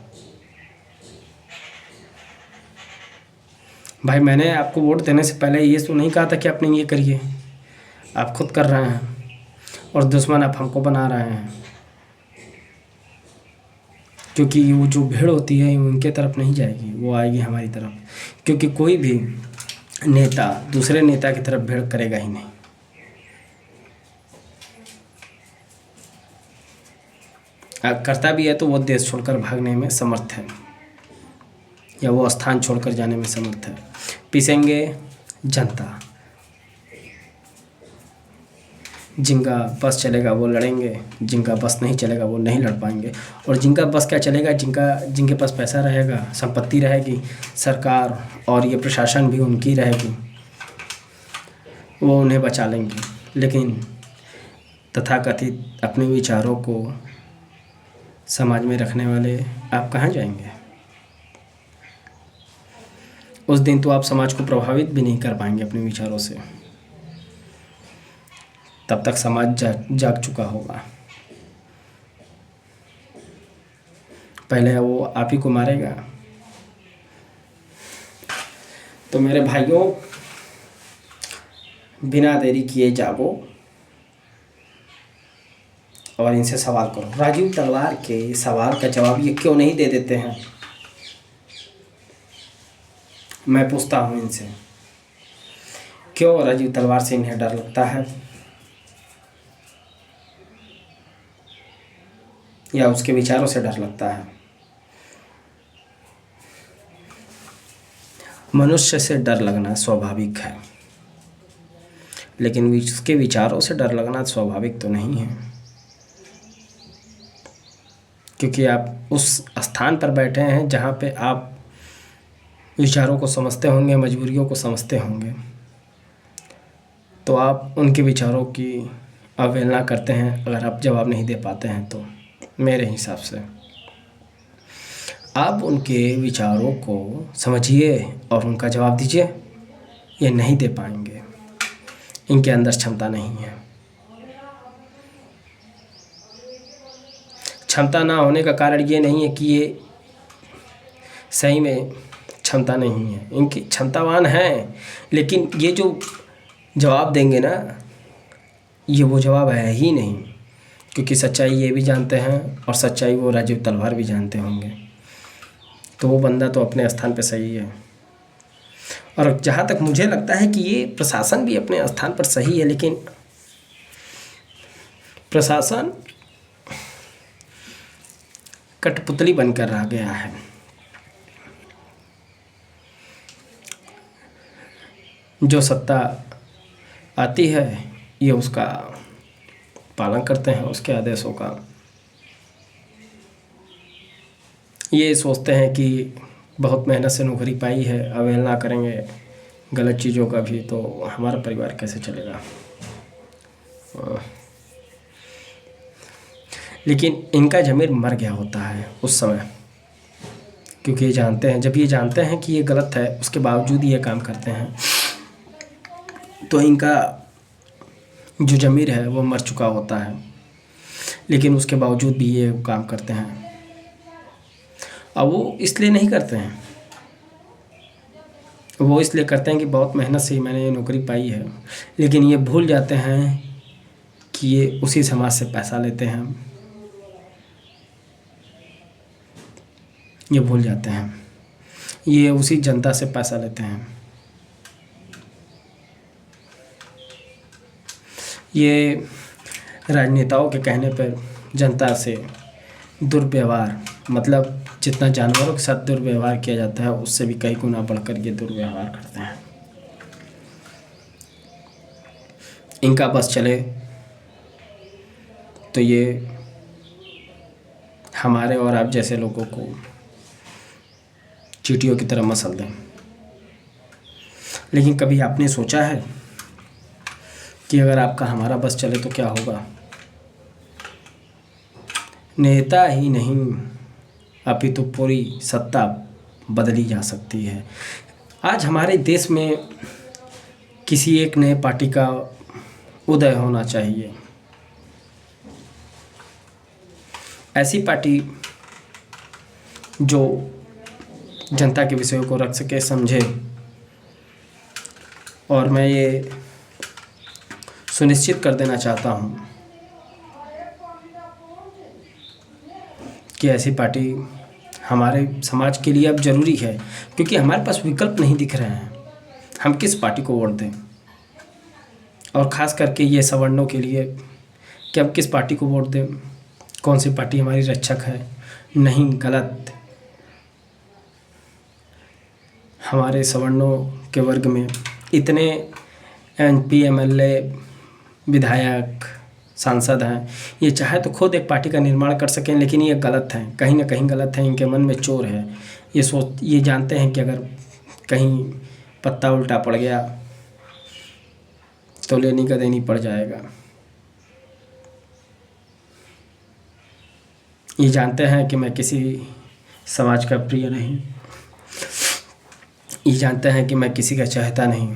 Speaker 1: भाई, मैंने आपको वोट देने से पहले ये तो नहीं कहा था कि आपने ये करिए, आप खुद कर रहे हैं, और दुश्मन आप हमको बना रहे हैं। क्योंकि वो जो भीड़ होती है वो उनके तरफ नहीं जाएगी, वो आएगी हमारी तरफ। क्योंकि कोई भी नेता दूसरे नेता की तरफ भीड़ करेगा ही नहीं। करता भी है तो वो देश छोड़कर भागने में समर्थ है, या वो स्थान छोड़कर जाने में समर्थ है। पीसेंगे जनता, जिनका बस चलेगा वो लड़ेंगे, जिनका बस नहीं चलेगा वो नहीं लड़ पाएंगे। और जिनका बस क्या चलेगा, जिनके पास पैसा रहेगा, संपत्ति रहेगी, सरकार और ये प्रशासन भी उनकी रहेगी, वो उन्हें बचा लेंगे। लेकिन तथाकथित अपने विचारों को समाज में रखने वाले आप कहाँ जाएंगे? उस दिन तो आप समाज को प्रभावित भी नहीं कर पाएंगे अपने विचारों से। तब तक समाज जाग चुका होगा। पहले वो आप ही को मारेगा। तो मेरे भाइयों, बिना देरी किए जागो और इनसे सवाल करो। राजीव तलवार के सवाल का जवाब ये क्यों नहीं दे देते हैं? मैं पूछता हूँ इनसे, क्यों राजीव तलवार से इन्हें डर लगता है, या उसके विचारों से डर लगता है? मनुष्य से डर लगना स्वाभाविक है, लेकिन उसके विचारों से डर लगना स्वाभाविक तो नहीं है। क्योंकि आप उस स्थान पर बैठे हैं जहाँ पे आप विचारों को समझते होंगे, मजबूरियों को समझते होंगे, तो आप उनके विचारों की अवहेलना करते हैं अगर आप जवाब नहीं दे पाते हैं तो। मेरे हिसाब से आप उनके विचारों को समझिए और उनका जवाब दीजिए। ये नहीं दे पाएंगे, इनके अंदर क्षमता नहीं है। क्षमता ना होने का कारण ये नहीं है कि ये सही में क्षमता नहीं है, इनकी क्षमतावान हैं, लेकिन ये जो जवाब देंगे ना, ये वो जवाब है ही नहीं। क्योंकि सच्चाई ये भी जानते हैं और सच्चाई वो राजीव तलवार भी जानते होंगे। तो वो बंदा तो अपने स्थान पे सही है। और जहाँ तक मुझे लगता है कि ये प्रशासन भी अपने स्थान पर सही है, लेकिन प्रशासन कठपुतली बनकर रह गया है। जो सत्ता आती है ये उसका पालन करते हैं, उसके आदेशों का। ये सोचते हैं कि बहुत मेहनत से नौकरी पाई है, अवहेलना करेंगे गलत चीज़ों का भी तो हमारा परिवार कैसे चलेगा। लेकिन इनका ज़मीर मर गया होता है उस समय, क्योंकि ये जानते हैं, जब ये जानते हैं कि ये गलत है उसके बावजूद ये काम करते हैं, तो इनका जो ज़मीर है वो मर चुका होता है। लेकिन उसके बावजूद भी ये काम करते हैं। अब वो इसलिए नहीं करते हैं, वो इसलिए करते हैं कि बहुत मेहनत से ही मैंने ये नौकरी पाई है। लेकिन ये भूल जाते हैं कि ये उसी समाज से पैसा लेते हैं। ये भूल जाते हैं ये उसी जनता से पैसा लेते हैं। ये राजनेताओं के कहने पर जनता से दुर्व्यवहार, मतलब जितना जानवरों के साथ दुर्व्यवहार किया जाता है उससे भी कई गुना बढ़कर ये दुर्व्यवहार करते हैं। इनका बस चले तो ये हमारे और आप जैसे लोगों को चींटियों की तरह मसल दें। लेकिन कभी आपने सोचा है कि अगर आपका हमारा बस चले तो क्या होगा? नेता ही नहीं अपितु पूरी सत्ता बदली जा सकती है। आज हमारे देश में किसी एक नए पार्टी का उदय होना चाहिए। ऐसी पार्टी जो जनता के विषयों को रख सके, समझे। और मैं ये सुनिश्चित कर देना चाहता हूँ कि ऐसी पार्टी हमारे समाज के लिए अब ज़रूरी है, क्योंकि हमारे पास विकल्प नहीं दिख रहे हैं हम किस पार्टी को वोट दें। और ख़ास करके ये सवर्णों के लिए कि अब किस पार्टी को वोट दें, कौन सी पार्टी हमारी रक्षक है, नहीं गलत। हमारे सवर्णों के वर्ग में इतने MP MLA विधायक सांसद हैं, ये चाहे तो खुद एक पार्टी का निर्माण कर सकें, लेकिन ये गलत हैं, कहीं ना कहीं गलत हैं। इनके मन में चोर है, ये जानते हैं कि अगर कहीं पत्ता उल्टा पड़ गया तो लेनी का देनी पड़ जाएगा। ये जानते हैं कि मैं किसी समाज का प्रिय नहीं, ये जानते हैं कि मैं किसी का चाहता नहीं।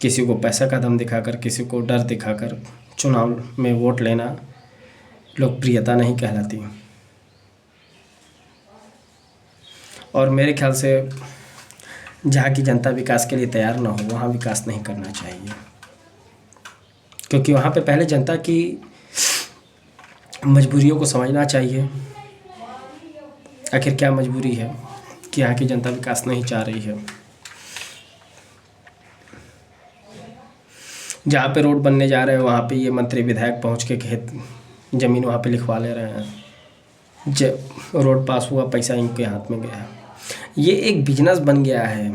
Speaker 1: किसी को पैसा का दम दिखाकर, किसी को डर दिखाकर चुनाव में वोट लेना लोकप्रियता नहीं कहलाती। और मेरे ख्याल से जहाँ की जनता विकास के लिए तैयार ना हो, वहाँ विकास नहीं करना चाहिए, क्योंकि वहाँ पे पहले जनता की मजबूरियों को समझना चाहिए। आखिर क्या मजबूरी है कि यहाँ की जनता विकास नहीं चाह रही है। जहाँ पे रोड बनने जा रहे हैं वहाँ पे ये मंत्री विधायक पहुँच के खेत ज़मीन वहाँ पे लिखवा ले रहे हैं। जब रोड पास हुआ, पैसा इनके हाथ में गया। ये एक बिजनेस बन गया है,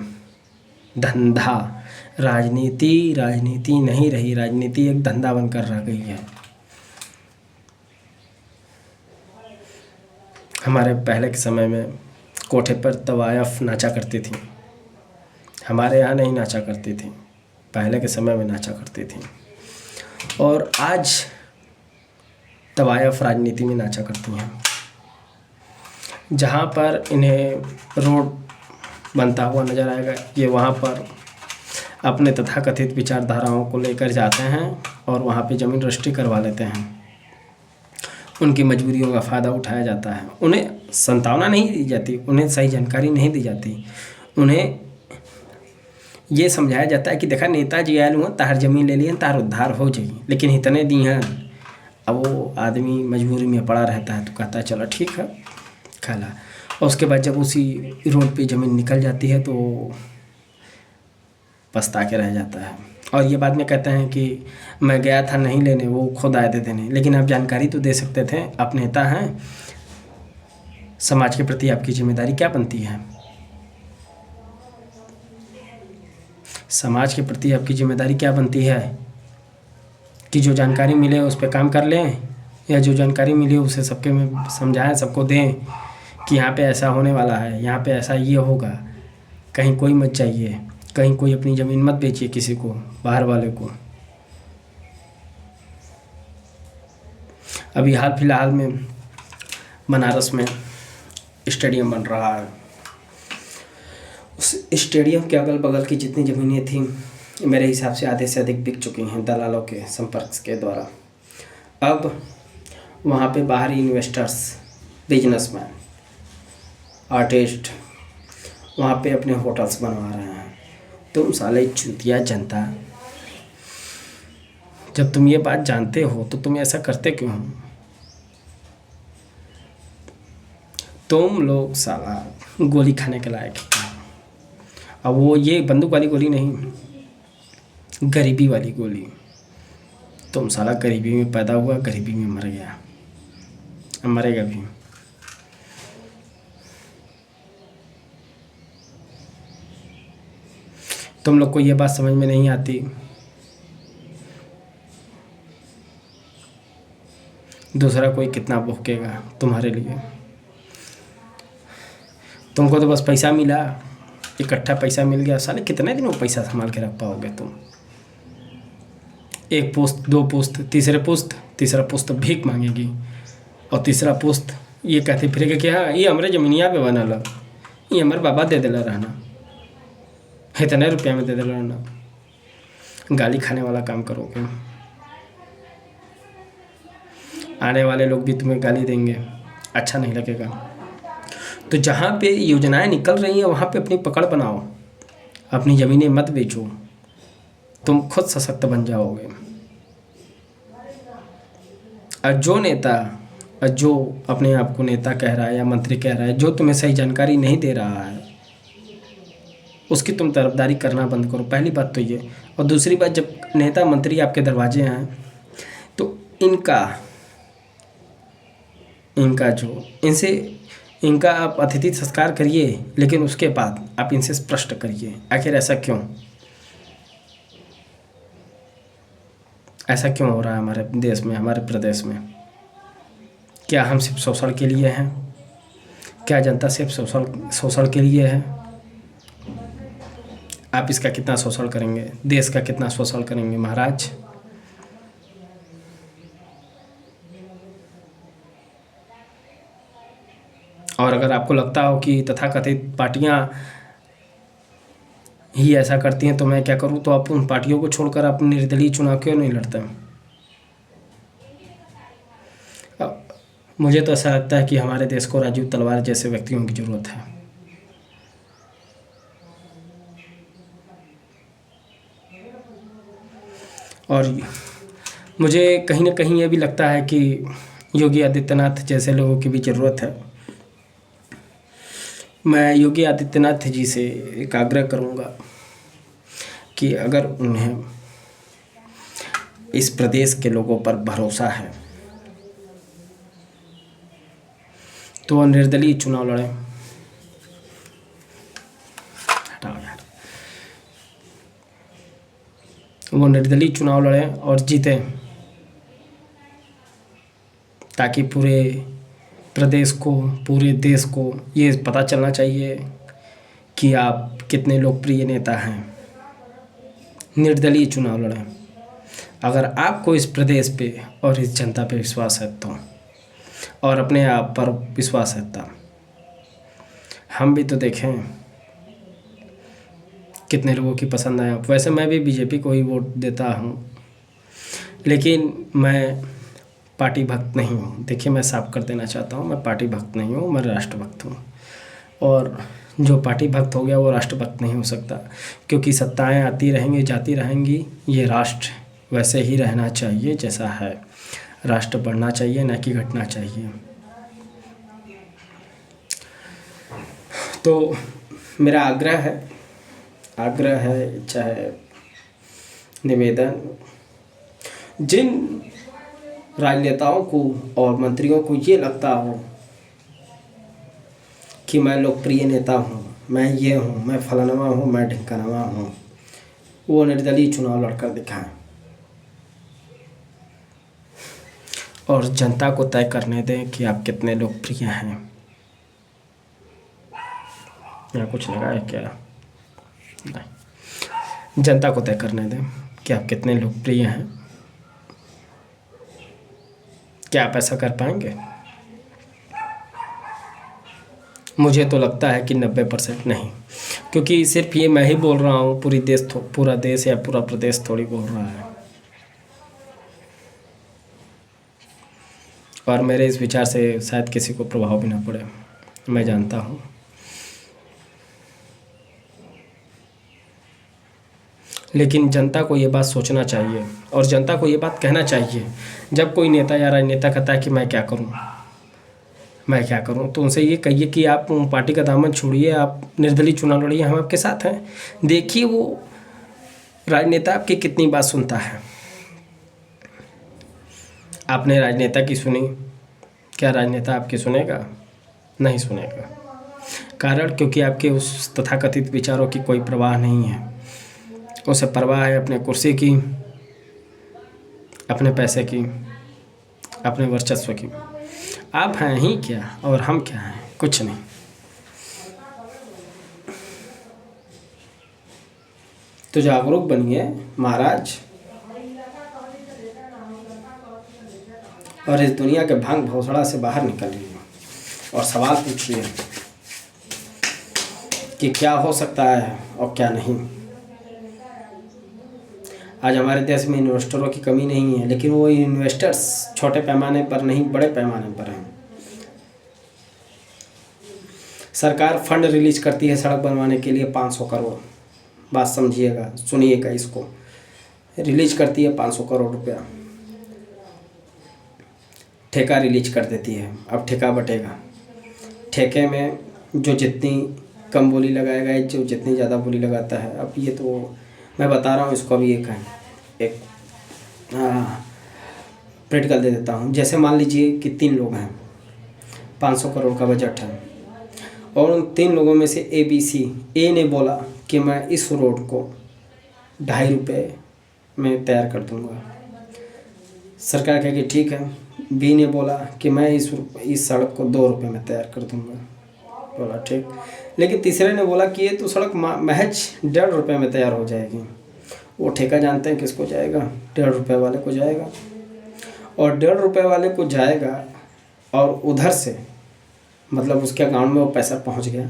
Speaker 1: धंधा। राजनीति नहीं रही, राजनीति एक धंधा बनकर रह गई है। हमारे पहले के समय में कोठे पर तवायफ नाचा करती थी, हमारे यहाँ नहीं नाचा करती थी, पहले के समय में नाचा करती थी। और आज तवायफ राजनीति में नाचा करती हैं। जहाँ पर इन्हें रोड बनता हुआ नज़र आएगा, ये वहाँ पर अपने तथाकथित विचारधाराओं को लेकर जाते हैं और वहाँ पे ज़मीन रजिस्ट्री करवा लेते हैं। उनकी मजबूरियों का फ़ायदा उठाया जाता है। उन्हें सांत्वना नहीं दी जाती, उन्हें सही जानकारी नहीं दी जाती। उन्हें ये समझाया जाता है कि देखा नेताजी आयल हुआ, तार ज़मीन ले लिए, तार उद्धार हो जाएगी, लेकिन इतने दी हैं। अब वो आदमी मजबूरी में पड़ा रहता है तो कहता है चलो ठीक है खा ला। और उसके बाद जब उसी रोड पे ज़मीन निकल जाती है तो पछता के रह जाता है। और ये बाद में कहते हैं कि मैं गया था नहीं लेने, वो खुद आए थे देने। लेकिन आप जानकारी तो दे सकते थे, आप नेता हैं, समाज के प्रति आपकी जिम्मेदारी क्या बनती है? समाज के प्रति आपकी जिम्मेदारी क्या बनती है कि जो जानकारी मिले उस पर काम कर लें, या जो जानकारी मिली उसे सबके में समझाएं, सबको दें कि यहाँ पे ऐसा होने वाला है, यहाँ पे ऐसा ये होगा, कहीं कोई मत जाइए, कहीं कोई अपनी ज़मीन मत बेचिए किसी को, बाहर वाले को। अभी हाल फिलहाल में बनारस में स्टेडियम बन रहा है। उस स्टेडियम के अगल बगल की जितनी ज़मीनें थीं मेरे हिसाब से आधे से अधिक बिक चुकी हैं दलालों के संपर्क के द्वारा। अब वहाँ पे बाहरी इन्वेस्टर्स, बिजनेसमैन, आर्टिस्ट वहाँ पे अपने होटल्स बनवा रहे हैं। तुम साले चूतिया जनता, जब तुम ये बात जानते हो तो तुम ऐसा करते क्यों हो? तुम लोग साला गोली खाने के लायक हो। अब वो ये बंदूक वाली गोली नहीं, गरीबी वाली गोली। तुम साला गरीबी में पैदा हुआ, गरीबी में मर गया, अब मरेगा भी। तुम लोग को ये बात समझ में नहीं आती। दूसरा कोई कितना भूकेगा तुम्हारे लिए। तुमको तो बस पैसा मिला, इकट्ठा पैसा मिल गया। साले कितने दिन वो पैसा संभाल के रख पाओगे तुम? एक पुश्त, दो पुश्त, तीसरा पुश्त भीख मांगेगी, और तीसरा पुश्त ये कहते फिरेगा कि हाँ ये हमारे जमीनिया पे बनल, ये हमारे बाबा दे दिला रहना, इतने रुपया में दे दिला रहना। गाली खाने वाला काम करोगे। आने वाले लोग भी तुम्हें गाली देंगे, अच्छा नहीं लगेगा। तो जहाँ पे योजनाएं निकल रही हैं वहाँ पे अपनी पकड़ बनाओ, अपनी ज़मीनें मत बेचो, तुम खुद सशक्त बन जाओगे। और जो नेता जो अपने आप को नेता कह रहा है या मंत्री कह रहा है, जो तुम्हें सही जानकारी नहीं दे रहा है, उसकी तुम तरफदारी करना बंद करो। पहली बात तो ये। और दूसरी बात, जब नेता मंत्री आपके दरवाजे हैं तो इनका आप अतिथि संस्कार करिए, लेकिन उसके बाद आप इनसे प्रश्न करिए आखिर ऐसा क्यों हो रहा है हमारे देश में, हमारे प्रदेश में। क्या हम सिर्फ शोषण के लिए हैं? क्या जनता सिर्फ शोषण के लिए है? आप इसका कितना शोषण करेंगे? देश का कितना शोषण करेंगे महाराज? और अगर आपको लगता हो कि तथाकथित पार्टियां ही ऐसा करती हैं तो मैं क्या करूं, तो आप उन पार्टियों को छोड़कर आप निर्दलीय चुनाव क्यों नहीं लड़ते? मुझे तो ऐसा लगता है कि हमारे देश को राजीव तलवार जैसे व्यक्तियों की ज़रूरत है। और मुझे कहीं ना कहीं ये भी लगता है कि योगी आदित्यनाथ जैसे लोगों की भी ज़रूरत है। मैं योगी आदित्यनाथ जी से एक आग्रह करूँगा कि अगर उन्हें इस प्रदेश के लोगों पर भरोसा है तो वो निर्दलीय चुनाव लड़ें। हटाओ यार। वो निर्दलीय चुनाव लड़ें और जीतें, ताकि पूरे प्रदेश को, पूरे देश को ये पता चलना चाहिए कि आप कितने लोकप्रिय नेता हैं। निर्दलीय चुनाव लड़ें। अगर आपको इस प्रदेश पे और इस जनता पे विश्वास है तो, और अपने आप पर विश्वास है तो हम भी तो देखें कितने लोगों की पसंद आए। वैसे मैं भी बीजेपी को ही वोट देता हूँ, लेकिन मैं पार्टी भक्त नहीं हूँ। देखिए, मैं साफ कर देना चाहता हूँ, मैं पार्टी भक्त नहीं हूँ, मैं राष्ट्रभक्त हूँ। और जो पार्टी भक्त हो गया वो राष्ट्रभक्त नहीं हो सकता, क्योंकि सत्ताएं आती रहेंगी, जाती रहेंगी। ये राष्ट्र वैसे ही रहना चाहिए जैसा है। राष्ट्र बढ़ना चाहिए, न कि घटना चाहिए। तो मेरा आग्रह है, चाहे निवेदन, जिन राजनेताओं को और मंत्रियों को ये लगता हो कि मैं लोकप्रिय नेता हूँ, मैं ये हूँ, मैं फलानवा हूँ, मैं ढिंकानवा हूँ, वो निर्दलीय चुनाव लड़कर दिखाएं और जनता को तय करने दें कि आप कितने लोकप्रिय हैं। यहाँ कुछ लगा है क्या? नहीं, जनता को तय करने दें कि आप कितने लोकप्रिय हैं। क्या आप ऐसा कर पाएंगे? मुझे तो लगता है कि 90% नहीं, क्योंकि सिर्फ ये मैं ही बोल रहा हूँ, पूरा देश या पूरा प्रदेश थोड़ी बोल रहा है। और मेरे इस विचार से शायद किसी को प्रभाव भी ना पड़े, मैं जानता हूँ। लेकिन जनता को ये बात सोचना चाहिए और जनता को ये बात कहना चाहिए। जब कोई नेता या राजनेता कहता है कि मैं क्या करूं, तो उनसे ये कहिए कि आप पार्टी का दामन छोड़िए, आप निर्दलीय चुनाव लड़िए, हम आपके साथ हैं। देखिए वो राजनेता आपकी कितनी बात सुनता है। आपने राजनेता की सुनी, क्या राजनेता आपकी सुनेगा? नहीं सुनेगा। कारण क्योंकि आपके उस तथाकथित विचारों की कोई परवाह नहीं है। उसे परवाह है अपने कुर्सी की, अपने पैसे की, अपने वर्चस्व की। आप हैं ही क्या और हम क्या हैं? कुछ नहीं। तो जागरूक बनिए महाराज, और इस दुनिया के भांग भौसड़ा से बाहर निकलिए और सवाल पूछिए कि क्या हो सकता है और क्या नहीं। आज हमारे देश में इन्वेस्टरों की कमी नहीं है, लेकिन वो इन्वेस्टर्स छोटे पैमाने पर नहीं, बड़े पैमाने पर हैं। सरकार फंड रिलीज करती है सड़क बनवाने के लिए 500 करोड़। बात समझिएगा, सुनिएगा इसको। रिलीज करती है 500 करोड़ रुपया। ठेका रिलीज कर देती है। अब ठेका बटेगा, ठेके में जो जितनी कम बोली लगाएगा, जो जितनी ज़्यादा बोली लगाता है। अब ये तो मैं बता रहा हूँ, इसको अभी एक प्रैक्टिकल दे देता हूँ। जैसे मान लीजिए कि 3 लोग हैं, 500 करोड़ का बजट है, और उन 3 लोगों में से ABC, ए ने बोला कि मैं इस रोड को 2.5 रुपये में तैयार कर दूँगा। सरकार कहेगी ठीक है। बी ने बोला कि मैं इस सड़क को 2 रुपये में तैयार कर दूँगा। बोला ठीक। लेकिन तीसरे ने बोला कि ये तो सड़क महज 1.5 रुपये में तैयार हो जाएगी। वो ठेका जानते हैं किसको जाएगा? 1.5 रुपये वाले को जाएगा। और 1.5 रुपये वाले को जाएगा, और उधर से मतलब उसके अकाउंट में वो पैसा पहुंच गया,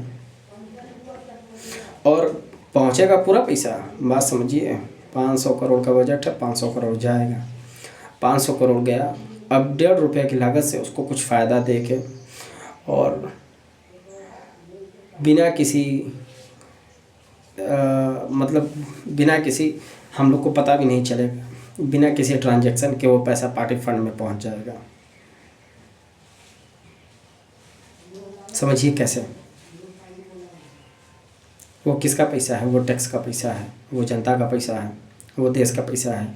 Speaker 1: और पहुंचेगा पूरा पैसा। बात समझिए, 500 करोड़ का बजट है, 500 करोड़ जाएगा, 500 करोड़ गया। अब 1.5 रुपये की लागत से उसको कुछ फ़ायदा दे के, और बिना किसी मतलब बिना किसी, हम लोग को पता भी नहीं चलेगा, बिना किसी ट्रांजैक्शन के वो पैसा पार्टी फंड में पहुंच जाएगा। समझिए कैसे? वो किसका पैसा है? वो टैक्स का पैसा है, वो जनता का पैसा है, वो देश का पैसा है।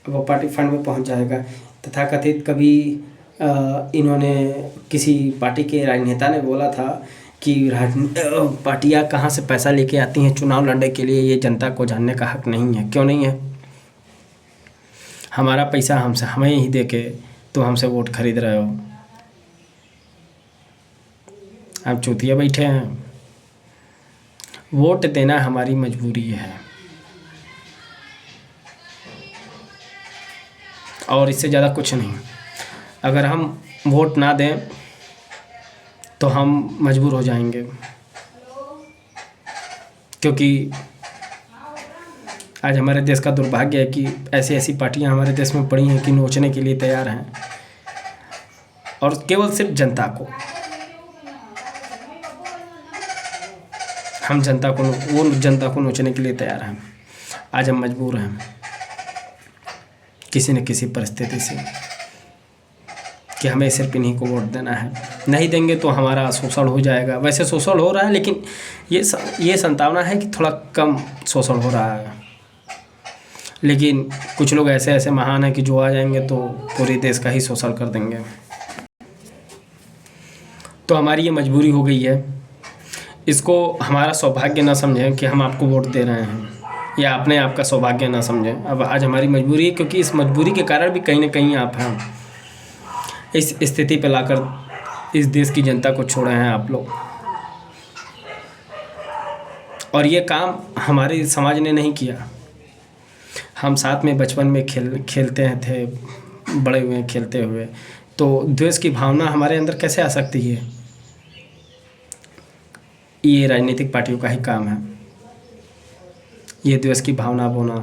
Speaker 1: वो पार्टी फंड में पहुंच जाएगा। तथाकथित कभी इन्होंने किसी पार्टी के राजनेता ने बोला था कि पार्टियां कहाँ से पैसा लेके आती हैं चुनाव लड़ने के लिए, ये जनता को जानने का हक नहीं है। क्यों नहीं है? हमारा पैसा हमें ही दे के तो हमसे वोट खरीद रहे हो। आप चूतिया बैठे हैं। वोट देना हमारी मजबूरी है, और इससे ज़्यादा कुछ नहीं। अगर हम वोट ना दें तो हम मजबूर हो जाएंगे, क्योंकि आज हमारे देश का दुर्भाग्य है कि ऐसी ऐसी पार्टियां हमारे देश में पड़ी हैं कि नोचने के लिए तैयार हैं, और केवल सिर्फ जनता को। वो जनता को नोचने के लिए तैयार हैं। आज हम मजबूर हैं किसी न किसी परिस्थिति से कि हमें सिर्फ इन्हीं को वोट देना है। नहीं देंगे तो हमारा शोषण हो जाएगा। वैसे शोषण हो रहा है, लेकिन ये संभावना है कि थोड़ा कम शोषण हो रहा है। लेकिन कुछ लोग ऐसे ऐसे महान हैं कि जो आ जाएंगे तो पूरे देश का ही शोषण कर देंगे। तो हमारी ये मजबूरी हो गई है। इसको हमारा सौभाग्य ना समझें कि हम आपको वोट दे रहे हैं, या अपने आप का सौभाग्य ना समझें। अब आज हमारी मजबूरी है, क्योंकि इस मजबूरी के कारण भी कहीं ना कहीं आप हैं इस स्थिति पे लाकर इस देश की जनता को छोड़े हैं आप लोग। और ये काम हमारे समाज ने नहीं किया। हम साथ में बचपन में खेलते थे, बड़े हुए खेलते हुए, तो द्वेष की भावना हमारे अंदर कैसे आ सकती है? ये राजनीतिक पार्टियों का ही काम है, ये द्वेष की भावना बोना,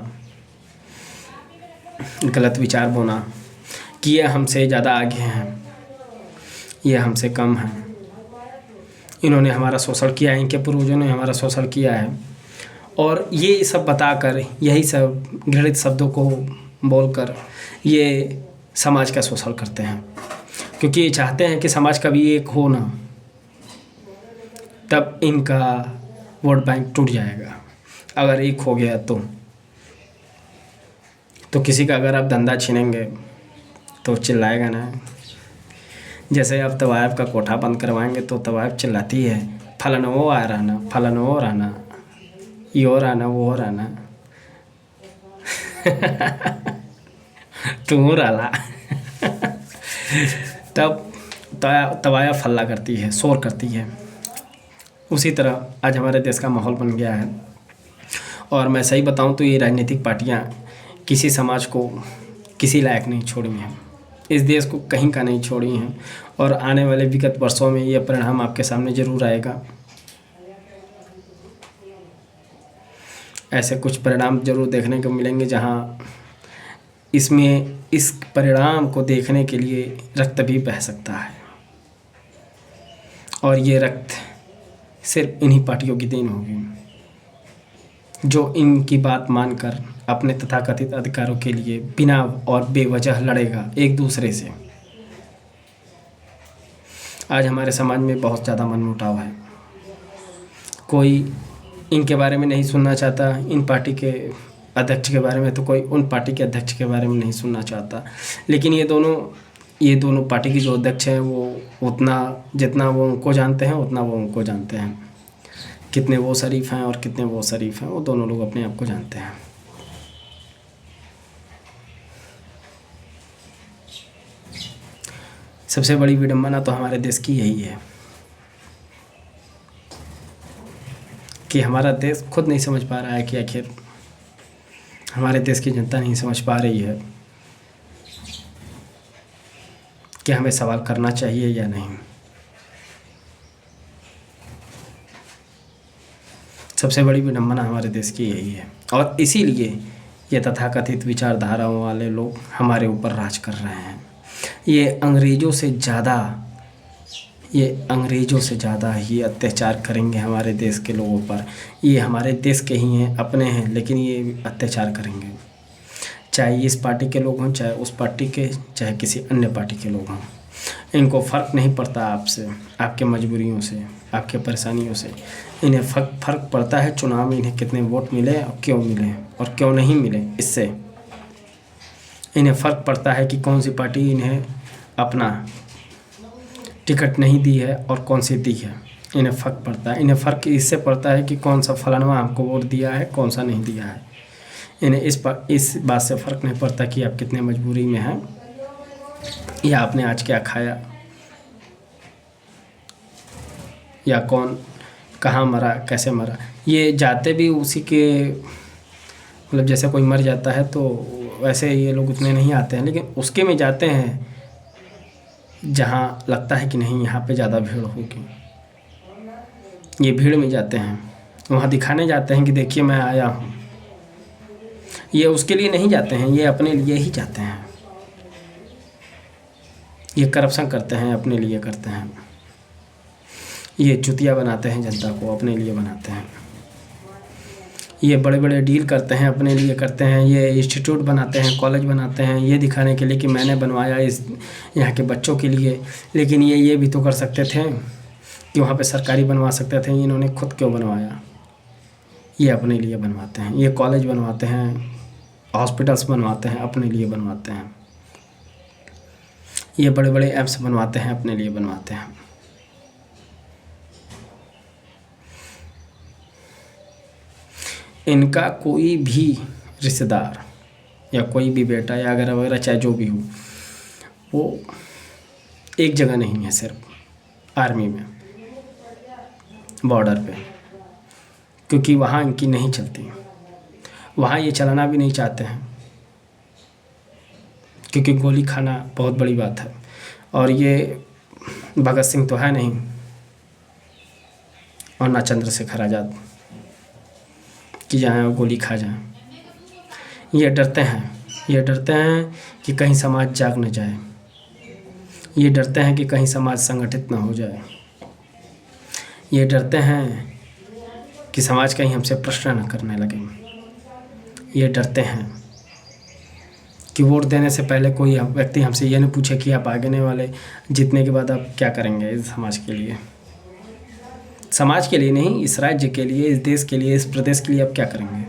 Speaker 1: गलत विचार बोना कि ये हमसे ज़्यादा आगे हैं, ये हमसे कम हैं, इन्होंने हमारा शोषण किया है, इनके पूर्वजों ने हमारा शोषण किया है। और ये सब बताकर, यही सब घृणित शब्दों को बोलकर ये समाज का शोषण करते हैं, क्योंकि ये चाहते हैं कि समाज का भी एक हो ना, तब इनका वोट बैंक टूट जाएगा। अगर एक हो गया तो किसी का अगर आप धंधा छीनेंगे तो चिल्लाएगा ना। जैसे आप तवायफ का कोठा बंद करवाएंगे तो तवायफ चिल्लाती है, फलाना वो आ रहा ना, फलाना वो रहना, ये हो रहा ना, वो हो रहा ना तुम रहा तब तवायफ हल्ला करती है, शोर करती है। उसी तरह आज हमारे देश का माहौल बन गया है। और मैं सही बताऊं तो ये राजनीतिक पार्टियां किसी समाज को किसी लायक नहीं छोड़ी हैं, इस देश को कहीं का नहीं छोड़ी हैं। और आने वाले विगत वर्षों में ये परिणाम आपके सामने ज़रूर आएगा। ऐसे कुछ परिणाम ज़रूर देखने को मिलेंगे जहां इस परिणाम को देखने के लिए रक्त भी बह सकता है, और ये रक्त सिर्फ इन्हीं पार्टियों की देन होगी जो इनकी बात मानकर अपने तथाकथित अधिकारों के लिए बिना और बेवजह लड़ेगा एक दूसरे से। आज हमारे समाज में बहुत ज़्यादा मनमुटाव है। कोई इनके बारे में नहीं सुनना चाहता, इन पार्टी के अध्यक्ष के बारे में, तो कोई उन पार्टी के अध्यक्ष के बारे में नहीं सुनना चाहता। लेकिन ये दोनों पार्टी के जो अध्यक्ष हैं वो जितना वो उनको जानते हैं उतना वो उनको जानते हैं। कितने वो शरीफ हैं और कितने वो शरीफ हैं, वो दोनों लोग अपने आप को जानते हैं। सबसे बड़ी विडंबना तो हमारे देश की यही है कि हमारा देश खुद नहीं समझ पा रहा है कि आखिर हमारे देश की जनता नहीं समझ पा रही है कि हमें सवाल करना चाहिए या नहीं। सबसे बड़ी विडंबना हमारे देश की यही है और इसीलिए ये तथाकथित विचारधाराओं वाले लोग हमारे ऊपर राज कर रहे हैं। ये अंग्रेज़ों से ज़्यादा ही अत्याचार करेंगे हमारे देश के लोगों पर। ये हमारे देश के ही हैं, अपने हैं, लेकिन ये अत्याचार करेंगे। चाहे इस पार्टी के लोग हों, चाहे उस पार्टी के, चाहे किसी अन्य पार्टी के लोग हों। इनको फ़र्क नहीं पड़ता आपसे, आपके मजबूरियों से, आपके परेशानियों से। इन्हें फ़र्क पड़ता है चुनाव में इन्हें कितने वोट मिले और क्यों नहीं मिले। इससे इन्हें फ़र्क पड़ता है कि कौन सी पार्टी इन्हें अपना टिकट नहीं दी है और कौन सी दी है। इन्हें फ़र्क पड़ता है। इन्हें फ़र्क इससे पड़ता है कि कौन सा फलाना आपको वोट दिया है, कौन सा नहीं दिया है। इन्हें इस बात से फ़र्क नहीं पड़ता कि आप कितने मजबूरी में हैं या आपने आज क्या खाया या कौन कहाँ मरा, कैसे मरा। ये जाते भी उसी के, मतलब जैसे कोई मर जाता है तो वैसे ये लोग उतने नहीं आते हैं, लेकिन उसके में जाते हैं जहाँ लगता है कि नहीं यहाँ पे ज़्यादा भीड़ होगी। ये भीड़ में जाते हैं, वहाँ दिखाने जाते हैं कि देखिए मैं आया हूँ। ये उसके लिए नहीं जाते हैं, ये अपने लिए ही जाते हैं। ये करप्शन करते हैं, अपने लिए करते हैं। ये चुतिया बनाते हैं जनता को, अपने लिए बनाते हैं। ये बड़े बड़े डील करते हैं, अपने लिए करते हैं। ये इंस्टीट्यूट बनाते हैं, कॉलेज बनाते हैं, ये दिखाने के लिए कि मैंने बनवाया इस यहाँ के बच्चों के लिए। लेकिन ये भी तो कर सकते थे कि वहाँ पे सरकारी बनवा सकते थे। इन्होंने खुद क्यों बनवाया? ये अपने लिए बनवाते हैं। ये कॉलेज बनवाते हैं, हॉस्पिटल्स बनवाते हैं, अपने लिए बनवाते हैं। ये बड़े बड़े एप्स बनवाते हैं, अपने लिए बनवाते हैं। इनका कोई भी रिश्तेदार या कोई भी बेटा या अगर वगैरह चाहे जो भी हो, वो एक जगह नहीं है, सिर्फ आर्मी में, बॉर्डर पे, क्योंकि वहाँ इनकी नहीं चलती। वहाँ ये चलाना भी नहीं चाहते हैं क्योंकि गोली खाना बहुत बड़ी बात है। और ये भगत सिंह तो है नहीं और ना चंद्रशेखर आज़ाद कि जाएँ और गोली खा जाएँ। ये डरते हैं कि कहीं समाज जाग न जाए। ये डरते हैं कि कहीं समाज संगठित ना हो जाए। ये डरते हैं कि समाज कहीं हमसे प्रश्न न करने लगे। ये डरते हैं कि वोट देने से पहले कोई व्यक्ति हमसे ये न पूछे कि आप आगे वाले जीतने के बाद आप क्या करेंगे इस समाज के लिए। समाज के लिए नहीं, इस राज्य के लिए, इस देश के लिए, इस प्रदेश के लिए आप क्या करेंगे।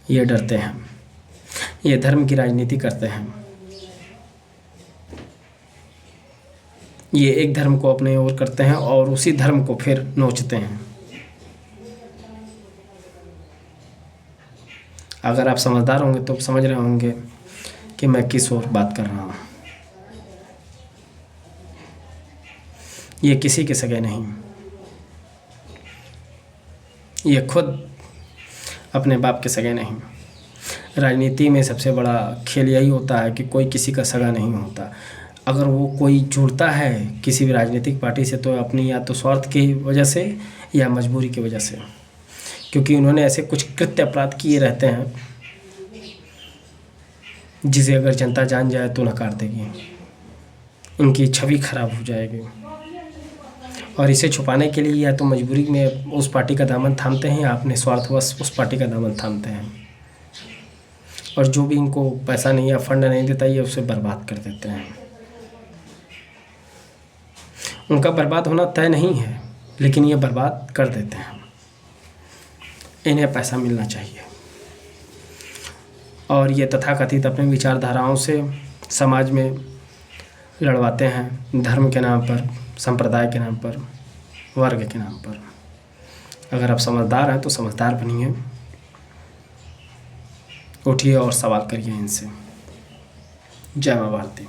Speaker 1: ये डरते हैं। ये धर्म की राजनीति करते हैं। ये एक धर्म को अपने ओर करते हैं और उसी धर्म को फिर नोचते हैं। अगर आप समझदार होंगे तो समझ रहे होंगे कि मैं किस ओर बात कर रहा हूँ। ये किसी के सगे नहीं। ये खुद अपने बाप के सगे नहीं। राजनीति में सबसे बड़ा खेल यही होता है कि कोई किसी का सगा नहीं होता। अगर वो कोई जुड़ता है किसी भी राजनीतिक पार्टी से तो अपनी या तो स्वार्थ की वजह से या मजबूरी की वजह से, क्योंकि उन्होंने ऐसे कुछ कृत्य अपराध किए रहते हैं जिसे अगर जनता जान जाए तो नकार देगी, उनकी छवि खराब हो जाएगी। और इसे छुपाने के लिए या तो मजबूरी में उस पार्टी का दामन थामते हैं या अपने स्वार्थवश उस पार्टी का दामन थामते हैं। और जो भी इनको पैसा नहीं या फंड नहीं देता ये उसे बर्बाद कर देते हैं। उनका बर्बाद होना तय नहीं है, लेकिन ये बर्बाद कर देते हैं। इन्हें पैसा मिलना चाहिए और ये तथाकथित अपने विचारधाराओं से समाज में लड़वाते हैं, धर्म के नाम पर, संप्रदाय के नाम पर, वर्ग के नाम पर। अगर आप समझदार हैं तो समझदार बनिए, उठिए और सवाल करिए इनसे। जय माँ भारती।